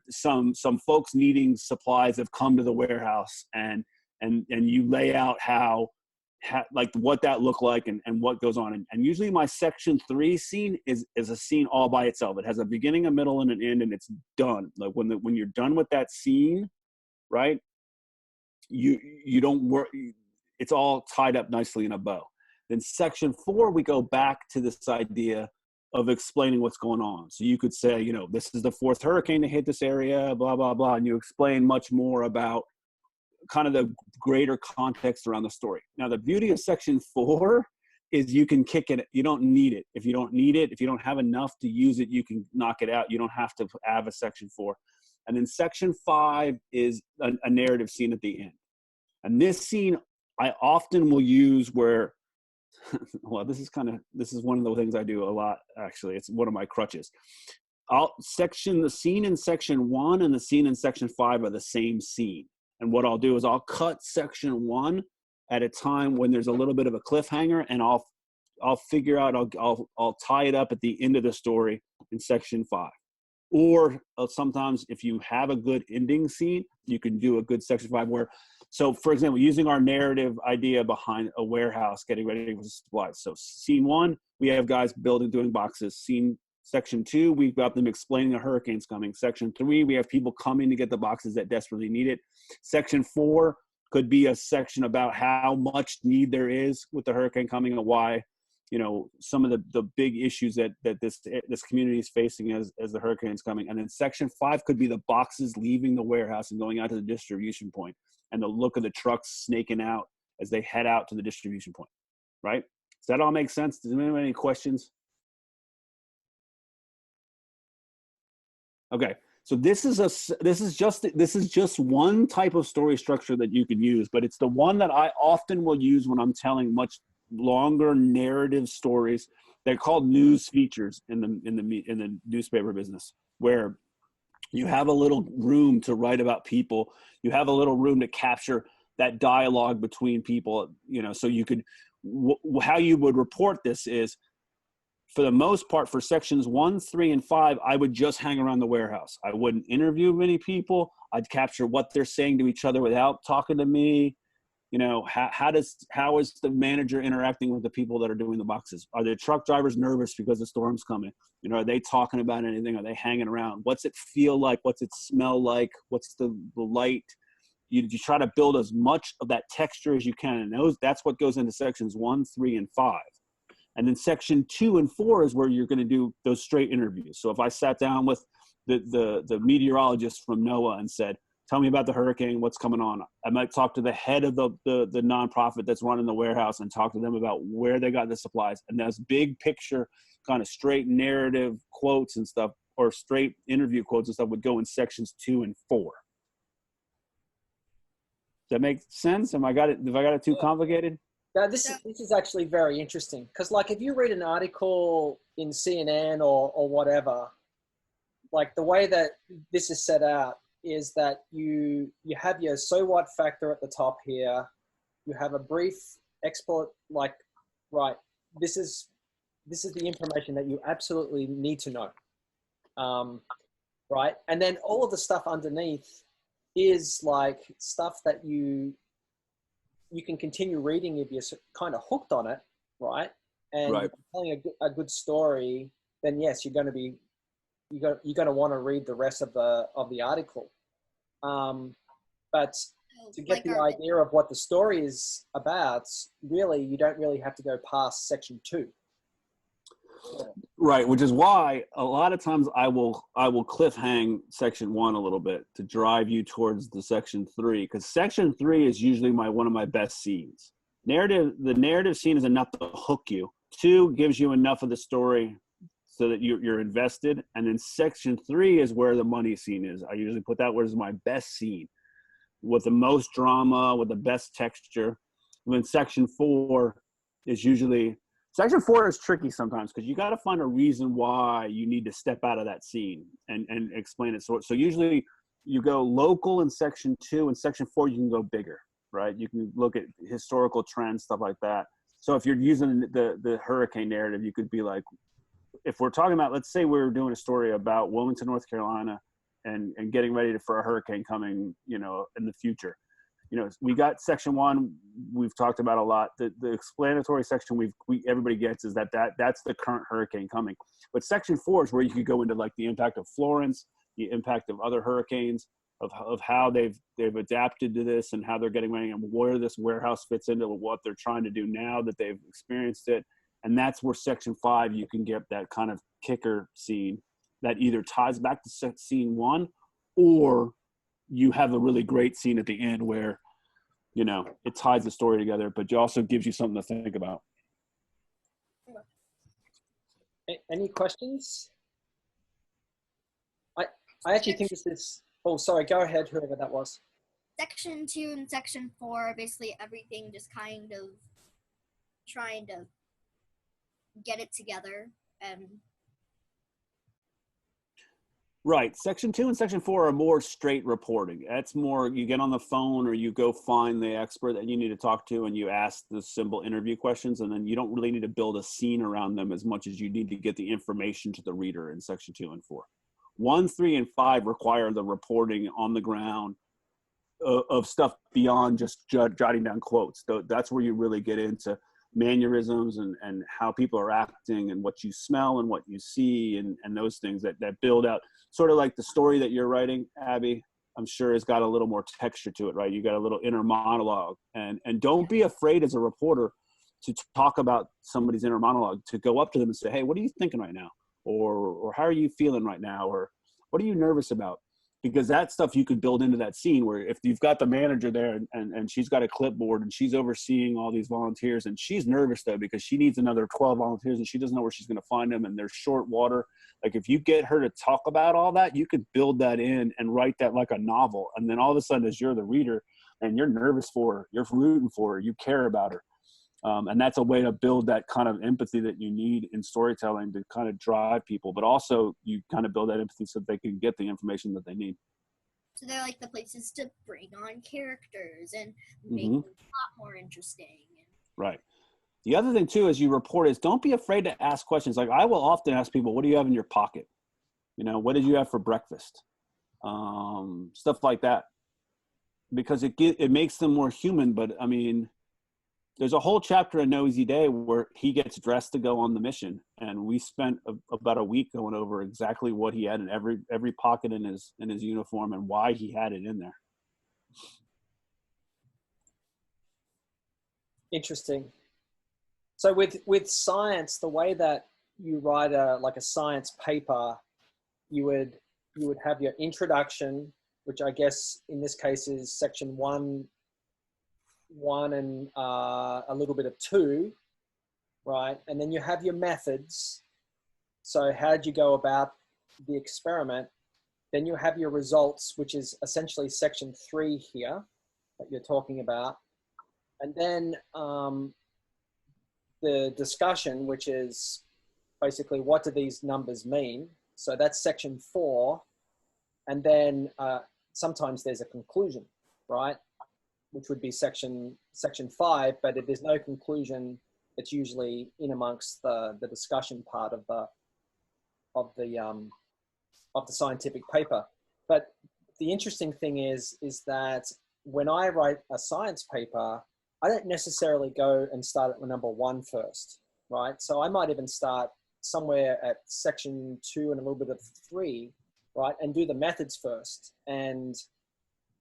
some folks needing supplies have come to the warehouse, and you lay out how like what that looked like and what goes on. And usually my section 3 scene is a scene all by itself. It has a beginning, a middle, and an end, and it's done. Like when you're done with that scene, right? You don't work. It's all tied up nicely in a bow. Then section 4, we go back to this idea of explaining what's going on. So you could say, this is the 4th hurricane to hit this area, blah, blah, blah. And you explain much more about kind of the greater context around the story. Now, the beauty of section 4 is you can kick it. You don't need it. If you don't need it, if you don't have enough to use it, you can knock it out. You don't have to have a section 4. And then section 5 is a narrative scene at the end. And this scene I often will use where, well, this is one of the things I do a lot, actually. It's one of my crutches. The scene in section 1 and the scene in section 5 are the same scene. And what I'll do is I'll cut section 1 at a time when there's a little bit of a cliffhanger, and I'll figure out, I'll tie it up at the end of the story in section 5. Or sometimes if you have a good ending scene, you can do a good section 5 where, so for example, using our narrative idea behind a warehouse getting ready for supplies. So scene 1, we have guys doing boxes. Section 2, we've got them explaining a hurricane's coming. Section 3, we have people coming to get the boxes that desperately need it. Section 4 could be a section about how much need there is with the hurricane coming and why, some of the big issues that this community is facing as the hurricane's coming. And then section 5 could be the boxes leaving the warehouse and going out to the distribution point, and the look of the trucks snaking out as they head out to the distribution point, right? Does that all make sense? Does anyone have any questions? Okay, so this is just one type of story structure that you can use, but it's the one that I often will use when I'm telling much longer narrative stories. They're called news features in the newspaper business, where you have a little room to write about people. You have a little room to capture that dialogue between people. So you could, how you would report this is, for the most part, for sections 1, 3, and 5, I would just hang around the warehouse. I wouldn't interview many people. I'd capture what they're saying to each other without talking to me. How is the manager interacting with the people that are doing the boxes? Are the truck drivers nervous because the storm's coming? Are they talking about anything? Are they hanging around? What's it feel like? What's it smell like? What's the light? You try to build as much of that texture as you can. And that's what goes into sections 1, 3, and 5. And then section 2 and 4 is where you're going to do those straight interviews. So if I sat down with the meteorologist from NOAA and said, tell me about the hurricane, what's coming on, I might talk to the head of the nonprofit that's running the warehouse and talk to them about where they got the supplies. And that's big picture, kind of straight narrative quotes and stuff, or straight interview quotes and stuff, would go in sections 2 and 4. Does that make sense? Have I got it too complicated? Now, this is actually very interesting, because like if you read an article in CNN or whatever, like the way that this is set out is that you have your so what factor at the top here. You have a brief export, like, right, this is the information that you absolutely need to know, right? And then all of the stuff underneath is like stuff that you can continue reading if you're kind of hooked on it, right? And right. If you're telling a good story, then yes, you're going to want to read the rest of the article. But to get the idea of what the story is about, really, you don't really have to go past section 2. Right, which is why a lot of times I will cliffhang section 1 a little bit to drive you towards the section 3, because section 3 is usually one of my best scenes. The narrative scene is enough to hook you. 2 gives you enough of the story so that you're invested, and then section 3 is where the money scene is. I usually put that where it's my best scene, with the most drama, with the best texture. And then section 4 is usually. Section 4 is tricky sometimes, because you got to find a reason why you need to step out of that scene and explain it. So usually you go local in section 2, and section 4 you can go bigger, right? You can look at historical trends, stuff like that. So if you're using the hurricane narrative, you could be like, if we're talking about, let's say we're doing a story about Wilmington, North Carolina, and getting ready for a hurricane coming, in the future. We got section 1, we've talked about a lot. The explanatory section everybody gets is that's the current hurricane coming. But section 4 is where you could go into like the impact of Florence, the impact of other hurricanes, of how they've adapted to this and how they're getting ready, and where this warehouse fits into what they're trying to do now that they've experienced it. And that's where section 5, you can get that kind of kicker scene that either ties back to scene 1, or you have a really great scene at the end where, it ties the story together, but it also gives you something to think about. Any questions? I actually think this is, oh, sorry, go ahead, whoever that was. section 2 and section 4, basically everything just kind of trying to get it together. And Right. Section 2 and Section 4 are more straight reporting. That's more you get on the phone or you go find the expert that you need to talk to and you ask the simple interview questions, and then you don't really need to build a scene around them as much as you need to get the information to the reader in Section 2 and 4. 1, 3, and 5 require the reporting on the ground of stuff beyond just jotting down quotes. That's where you really get into mannerisms and how people are acting and what you smell and what you see and those things that build out sort of like the story that you're writing, Abby. I'm sure has got a little more texture to it, right? You got a little inner monologue, and don't be afraid as a reporter to talk about somebody's inner monologue, to go up to them and say, hey, what are you thinking right now? Or how are you feeling right now? Or what are you nervous about? Because that stuff you could build into that scene where if you've got the manager there and she's got a clipboard and she's overseeing all these volunteers and she's nervous though because she needs another 12 volunteers and she doesn't know where she's going to find them and they're short water. Like if you get her to talk about all that, you could build that in and write that like a novel. And then all of a sudden as you're the reader and you're nervous for her, you're rooting for her, you care about her. And that's a way to build that kind of empathy that you need in storytelling to kind of drive people, but also you kind of build that empathy so they can get the information that they need. So they're like the places to bring on characters and make the plot more interesting. Right. The other thing too, as you report, is don't be afraid to ask questions. Like I will often ask people, what do you have in your pocket? You know, what did you have for breakfast? Stuff like that, because it makes them more human. But I mean, there's a whole chapter in No Easy Day where he gets dressed to go on the mission, and we spent about a week going over exactly what he had in every pocket in his uniform and why he had it in there. Interesting. So with science, the way that you write a science paper, you would have your introduction, which I guess in this case is section 1 and a little bit of 2, right? And then you have your methods. So how did you go about the experiment? Then you have your results, which is essentially section 3 here that you're talking about. And then the discussion, which is basically what do these numbers mean? So that's section 4. And then sometimes there's a conclusion, right? Which would be section 5, but if there's no conclusion, it's usually in amongst the discussion part of the scientific paper. But the interesting thing is that when I write a science paper, I don't necessarily go and start at number 1 first, right? So I might even start somewhere at section 2 and a little bit of 3, right? And do the methods first and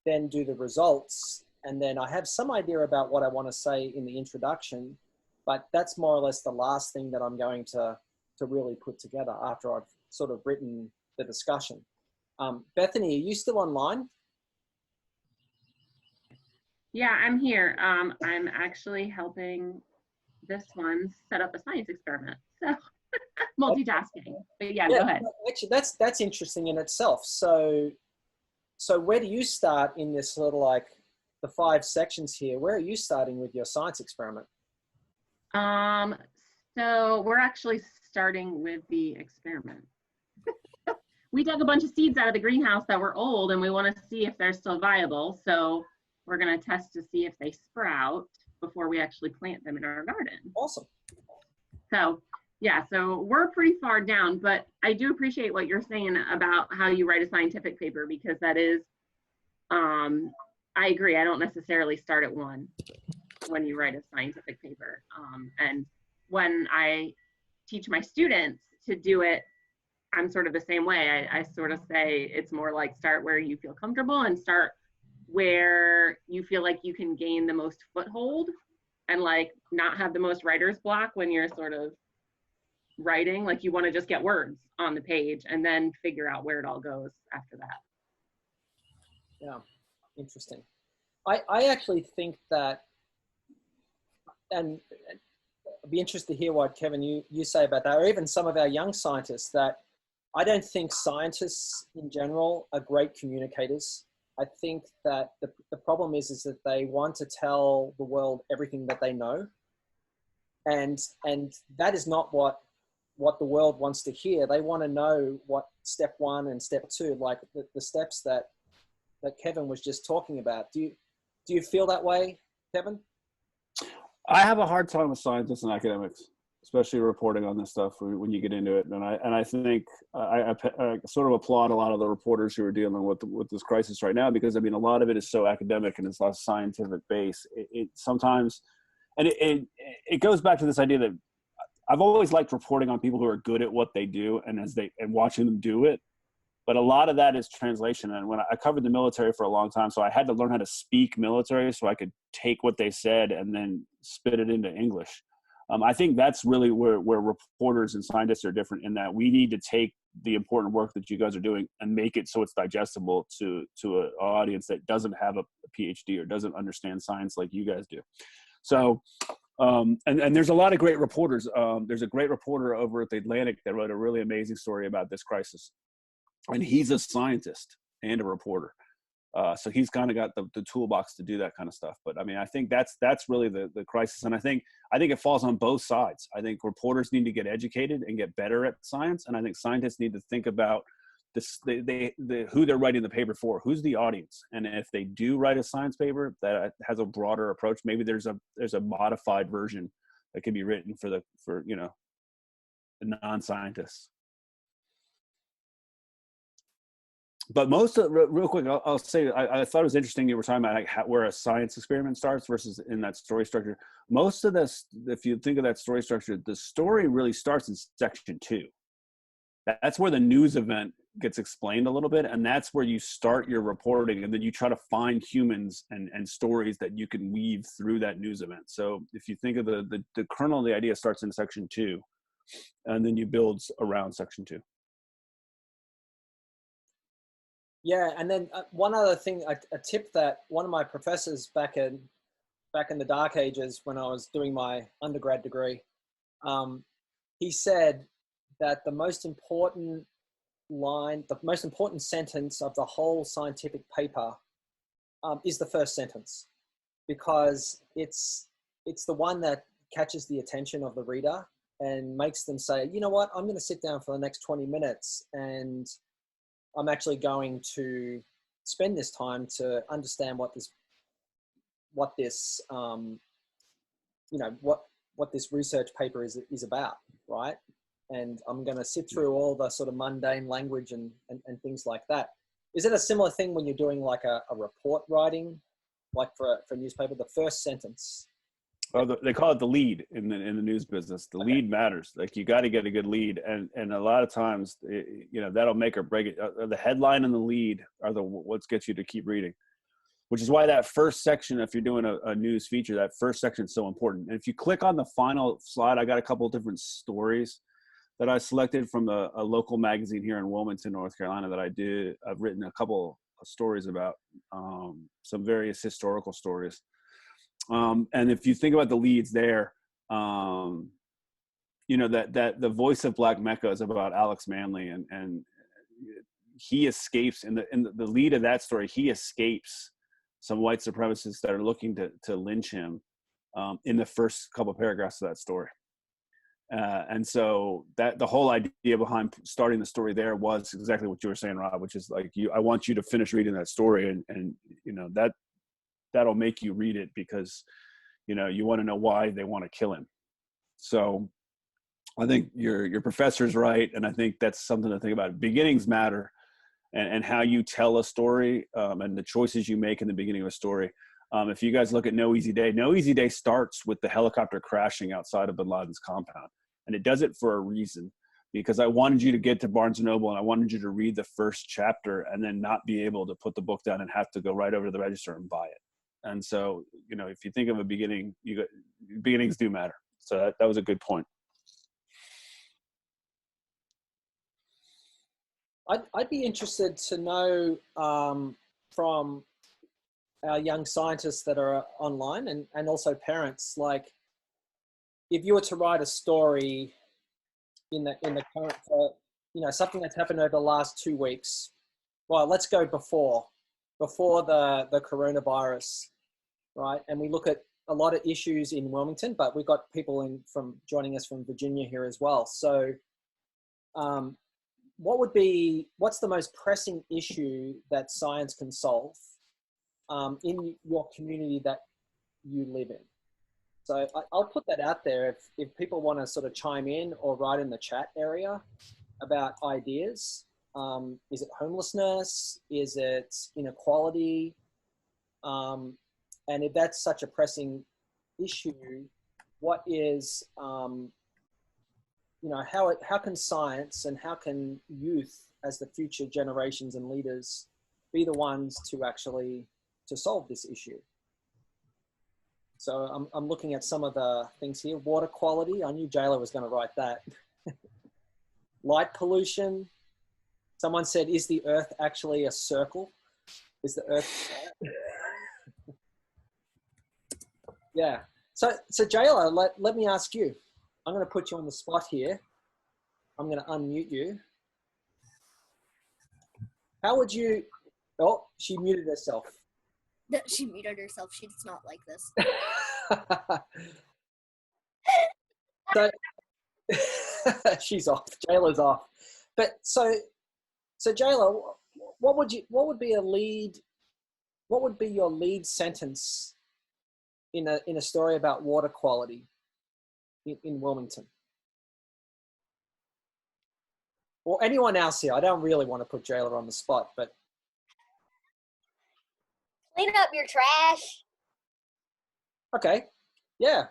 then do the results. And then I have some idea about what I want to say in the introduction, but that's more or less the last thing that I'm going to really put together after I've sort of written the discussion. Bethany, are you still online? Yeah, I'm here. I'm actually helping this one set up a science experiment. So multitasking, but yeah, go ahead. Actually, that's interesting in itself. So where do you start in this little, like the 5 sections here? Where are you starting with your science experiment? So we're actually starting with the experiment. We dug a bunch of seeds out of the greenhouse that were old and we want to see if they're still viable. So we're going to test to see if they sprout before we actually plant them in our garden. Awesome. So yeah, so we're pretty far down, but I do appreciate what you're saying about how you write a scientific paper, because that is, I agree. I don't necessarily start at 1 when you write a scientific paper. And when I teach my students to do it, I'm sort of the same way. I sort of say it's more like start where you feel comfortable and start where you feel like you can gain the most foothold and like not have the most writer's block when you're sort of writing. Like you want to just get words on the page and then figure out where it all goes after that. Yeah, interesting. I actually think that, and I'd be interested to hear what, Kevin, you say about that, or even some of our young scientists, that I don't think scientists in general are great communicators. I think that the problem is that they want to tell the world everything that they know. And that is not what the world wants to hear. They want to know what step 1 and step 2, like the steps that Kevin was just talking about. Do you feel that way, Kevin? I have a hard time with scientists and academics, especially reporting on this stuff when you get into it. And I think I sort of applaud a lot of the reporters who are dealing with this crisis right now, because I mean, a lot of it is so academic and it's less scientific base. It sometimes, and it goes back to this idea that I've always liked reporting on people who are good at what they do and watching them do it. But a lot of that is translation. And when I covered the military for a long time, so I had to learn how to speak military so I could take what they said and then spit it into English. I think that's really where reporters and scientists are different, in that we need to take the important work that you guys are doing and make it so it's digestible to an audience that doesn't have a PhD or doesn't understand science like you guys do. So, and there's a lot of great reporters. There's a great reporter over at the Atlantic that wrote a really amazing story about this crisis. And he's a scientist and a reporter. So he's kind of got the toolbox to do that kind of stuff. But I mean, I think that's really the crisis. And I think it falls on both sides. I think reporters need to get educated and get better at science. And I think scientists need to think about this, who they're writing the paper for, who's the audience. And if they do write a science paper that has a broader approach, maybe there's a modified version that can be written for the non-scientists. But most of, real quick, I'll say, I thought it was interesting you were talking about where a science experiment starts versus in that story structure. Most of this, if you think of that story structure, the story really starts in section 2. That's where the news event gets explained a little bit, and that's where you start your reporting, and then you try to find humans and stories that you can weave through that news event. So if you think of the kernel of the idea starts in section 2, and then you build around section 2. Yeah, and then one other thing, a tip that one of my professors back in the dark ages when I was doing my undergrad degree, he said that the most important sentence of the whole scientific paper is the first sentence, because it's the one that catches the attention of the reader and makes them say, you know what, I'm going to sit down for the next 20 minutes and I'm actually going to spend this time to understand what this research paper is about, right? And I'm going to sit through all the sort of mundane language and things like that. Is it a similar thing when you're doing like a report writing, like for a newspaper, the first sentence? Oh, they call it the lead in the news business. The lead matters. Like, you got to get a good lead, and a lot of times, that'll make or break it. The headline and the lead are what gets you to keep reading, which is why that first section, if you're doing a news feature, that first section is so important. And if you click on the final slide, I got a couple of different stories that I selected from a local magazine here in Wilmington, North Carolina that I've written a couple of stories about, some various historical stories. And if you think about the leads there, that the voice of Black Mecca is about Alex Manley, and he escapes in the lead of that story. He escapes some white supremacists that are looking to lynch him in the first couple of paragraphs of that story. And so that the whole idea behind starting the story there was exactly what you were saying, Rob, which is like, I want you to finish reading that story, and that'll make you read it, because you want to know why they want to kill him. So I think your professor's right, and I think that's something to think about. Beginnings matter, and how you tell a story, and the choices you make in the beginning of a story. If you guys look at No Easy Day starts with the helicopter crashing outside of Bin Laden's compound, and it does it for a reason, because I wanted you to get to Barnes & Noble, and I wanted you to read the first chapter and then not be able to put the book down and have to go right over to the register and buy it. And so, if you think of a beginning, beginnings do matter. So that was a good point. I'd be interested to know from our young scientists that are online and also parents, like, if you were to write a story in the current, something that's happened over the last 2 weeks. Well, let's go before. before the coronavirus, right? And we look at a lot of issues in Wilmington, but we've got people joining us from Virginia here as well. So what's the most pressing issue that science can solve in your community that you live in? So I'll put that out there if people want to sort of chime in or write in the chat area about ideas. Is it homelessness? Is it inequality? And if that's such a pressing issue, what is, how can science and how can youth as the future generations and leaders be the ones to actually to solve this issue? So I'm looking at some of the things here. Water quality, I knew Jayla was going to write that. Light pollution. Someone said, is the earth actually a circle? Is the earth flat? Yeah. So Jayla, let me ask you. I'm going to put you on the spot here. I'm going to unmute you. How would you, oh, she muted herself. She muted herself. She's not like this. So she's off. Jayla's off. But so Jayla, what would be your lead sentence in a story about water quality in Wilmington? Or anyone else here? I don't really want to put Jayla on the spot, but Clean up your trash. okay. Yeah.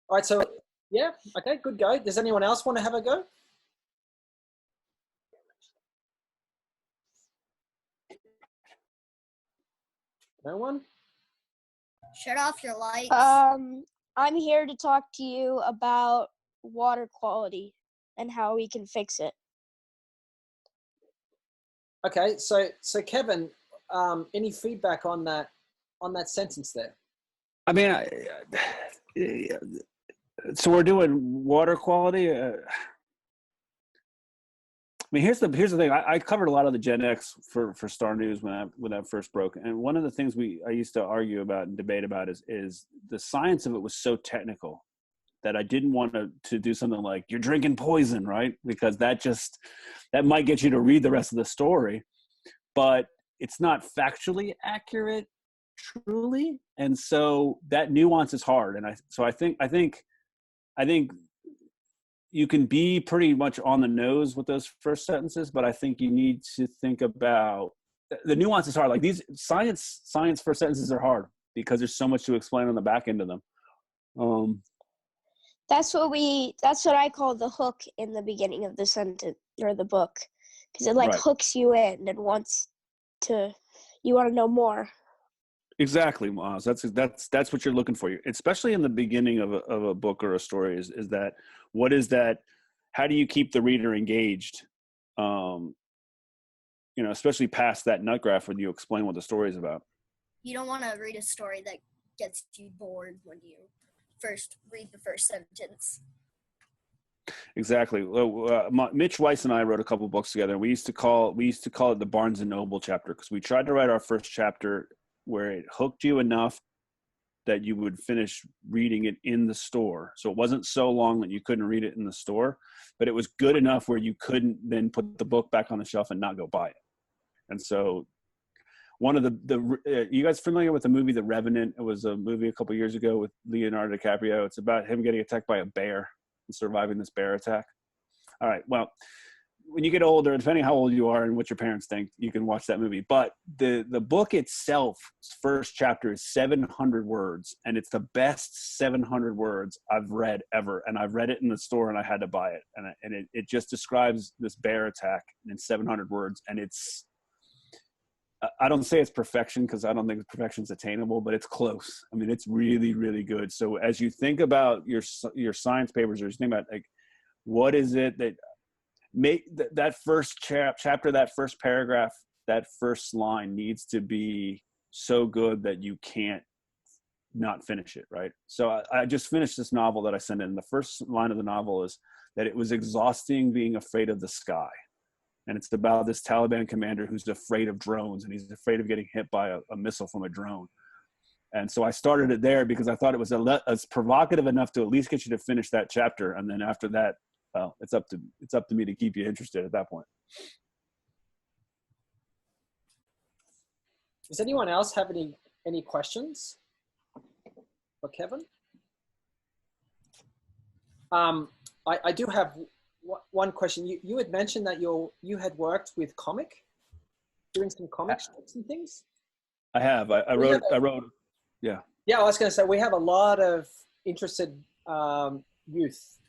All right. So, yeah. Okay. Good go. Does anyone else want to have a go? No one? Shut off your lights. I'm here to talk to you about water quality and how we can fix it. Okay. So Kevin, any feedback on that sentence there? I mean, so we're doing water quality. I mean, here's the thing. I covered a lot of the Gen X for Star News when that first broke, and one of the things I used to argue about and debate about is the science of it was so technical that I didn't want to do something like you're drinking poison, right? Because that might get you to read the rest of the story, but it's not factually accurate truly, and so that nuance is hard. And I think you can be pretty much on the nose with those first sentences, but I think you need to think about the nuance is hard. Like these science first sentences are hard because there's so much to explain on the back end of them. That's what I call the hook in the beginning of the sentence or the book, because it Right. hooks you in and you want to know more. Exactly, Miles. That's what you're looking for. Especially in the beginning of a book or a story is that what is that? How do you keep the reader engaged? Especially past that nut graph when you explain what the story is about. You don't want to read a story that gets you bored when you first read the first sentence. Exactly. Mitch Weiss and I wrote a couple books together. We used to call it the Barnes and Noble chapter because we tried to write our first chapter where it hooked you enough that you would finish reading it in the store. So it wasn't so long that you couldn't read it in the store, but it was good enough where you couldn't then put the book back on the shelf and not go buy it. And so one of you guys familiar with the movie The Revenant? It was a movie a couple years ago with Leonardo DiCaprio. It's about him getting attacked by a bear and surviving this bear attack. All right. Well, when you get older, depending how old you are and what your parents think, you can watch that movie. But the book itself, first chapter is 700 words, and it's the best 700 words I've read ever. And I've read it in the store, and I had to buy it. And it just describes this bear attack in 700 words. And I don't say it's perfection because I don't think perfection's attainable, but it's close. I mean, it's really, really good. So as you think about your science papers, or you think about what is it that make that first chapter, that first paragraph, that first line needs to be so good that you can't not finish it, right? So I just finished this novel that I sent in. The first line of the novel is that it was exhausting being afraid of the sky. And it's about this Taliban commander who's afraid of drones, and he's afraid of getting hit by a missile from a drone. And so I started it there because I thought it was as provocative enough to at least get you to finish that chapter. And then after that, well, it's up to me to keep you interested at that point. Does anyone else have any questions for Kevin? I do have one question. You had mentioned that you had worked with doing some comic strips and things. I have. I wrote. Yeah. Yeah, I was going to say we have a lot of interested youth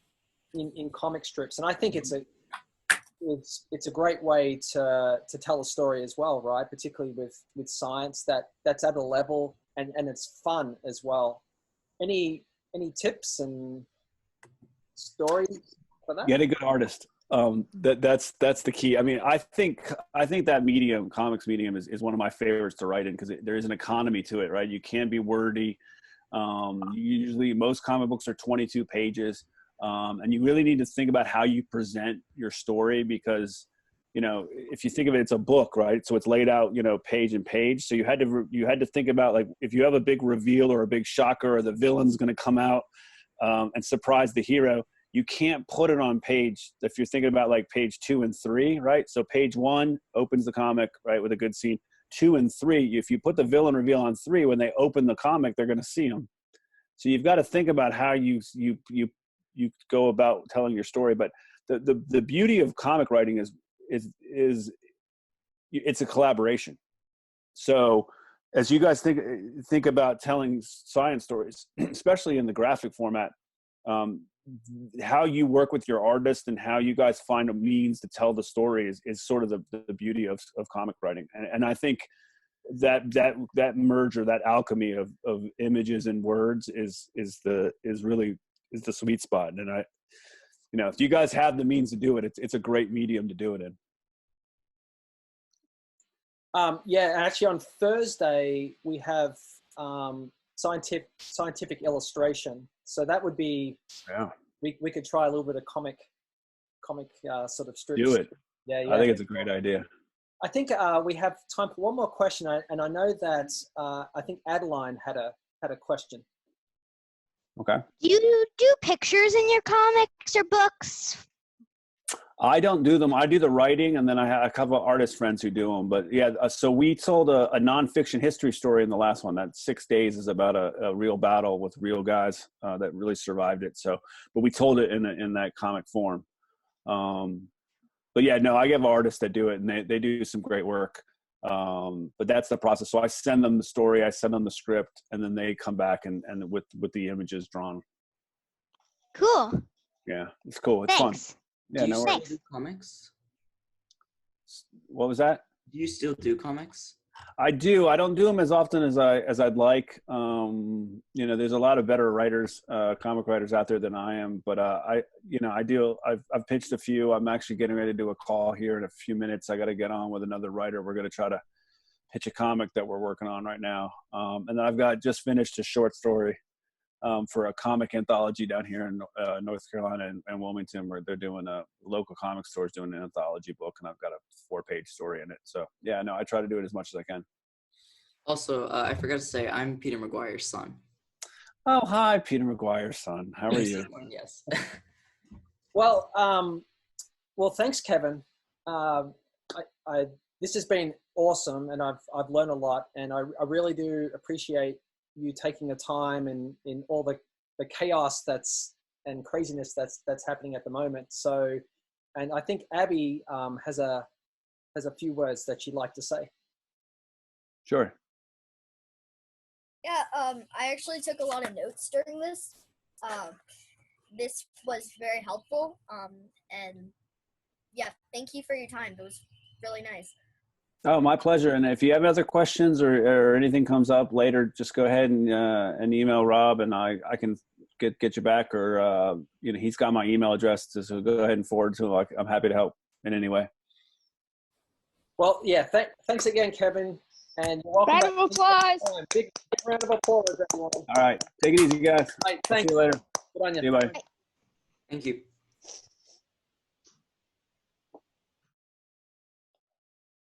in comic strips, and I think it's a great way to tell a story as well, right? Particularly with science that's at a level and it's fun as well. Any tips and stories for that? Get a good artist. That's the key. I mean, I think that medium, comics medium, is one of my favorites to write in because there is an economy to it, right? You can be wordy. Usually, most comic books are 22 pages, and you really need to think about how you present your story because, you know, if you think of it, it's a book, right? So it's laid out, you know, page and page. So you had to think about, like, if you have a big reveal or a big shocker or the villain's going to come out and surprise the hero. You can't put it on page, if you're thinking about like page 2 and 3, right? So page 1 opens the comic, right, with a good scene. 2 and 3, if you put the villain reveal on 3, when they open the comic, they're going to see them. So you've got to think about how you go about telling your story. But the beauty of comic writing is it's a collaboration. So as you guys think about telling science stories, especially in the graphic format, how you work with your artist and how you guys find a means to tell the story is sort of the beauty of comic writing. And I think that merger, that alchemy of images and words is really the sweet spot. And if you guys have the means to do it, it's a great medium to do it in. Yeah, actually on Thursday we have scientific illustration. So that would be, we could try a little bit of comic sort of strips. Do it. Yeah. I think it's a great idea. I think we have time for one more question, and I know that I think Adeline had a question. Okay. Do you do pictures in your comics or books? I don't do them. I do the writing, and then I have a couple of artist friends who do them. But yeah, so we told a nonfiction history story in the last one. That 6 days is about a real battle with real guys that really survived it. So, but we told it in that comic form. But yeah, no, I have artists that do it, and they do some great work. But that's the process. So I send them the story, I send them the script, and then they come back and with the images drawn. Cool. Yeah, it's cool. It's Thanks. fun. Yeah, do you no still do comics? What was that? Do you still do comics? I do. I don't do them as often as I'd like. There's a lot of better writers, comic writers out there than I am. But I do. I've pitched a few. I'm actually getting ready to do a call here in a few minutes. I got to get on with another writer. We're going to try to pitch a comic that we're working on right now. And then I've just finished a short story for a comic anthology down here in North Carolina and Wilmington, where they're doing local comic stores doing an anthology book, and I've got a 4-page story in it. So yeah, no, I try to do it as much as I can. Also, I forgot to say, I'm Peter McGuire's son. Oh, hi, Peter McGuire's son. How are you? Yes. Well, thanks, Kevin. This has been awesome, and I've learned a lot, and I really do appreciate you taking the time in all the chaos and craziness that's happening at the moment. So, and I think Abby has a few words that she'd like to say. Sure. Yeah, I actually took a lot of notes during this. This was very helpful. And yeah, thank you for your time. It was really nice. Oh, my pleasure. And if you have other questions or anything comes up later, just go ahead and email Rob, and I can get you back, or he's got my email address, so go ahead and forward to him. I'm happy to help in any way. Well, yeah, thanks again, Kevin, and you're welcome. Round of applause. Big round of applause, everyone. All right, take it easy, guys. All right, thanks. See you later. Good on you. See you, bye. Thank you.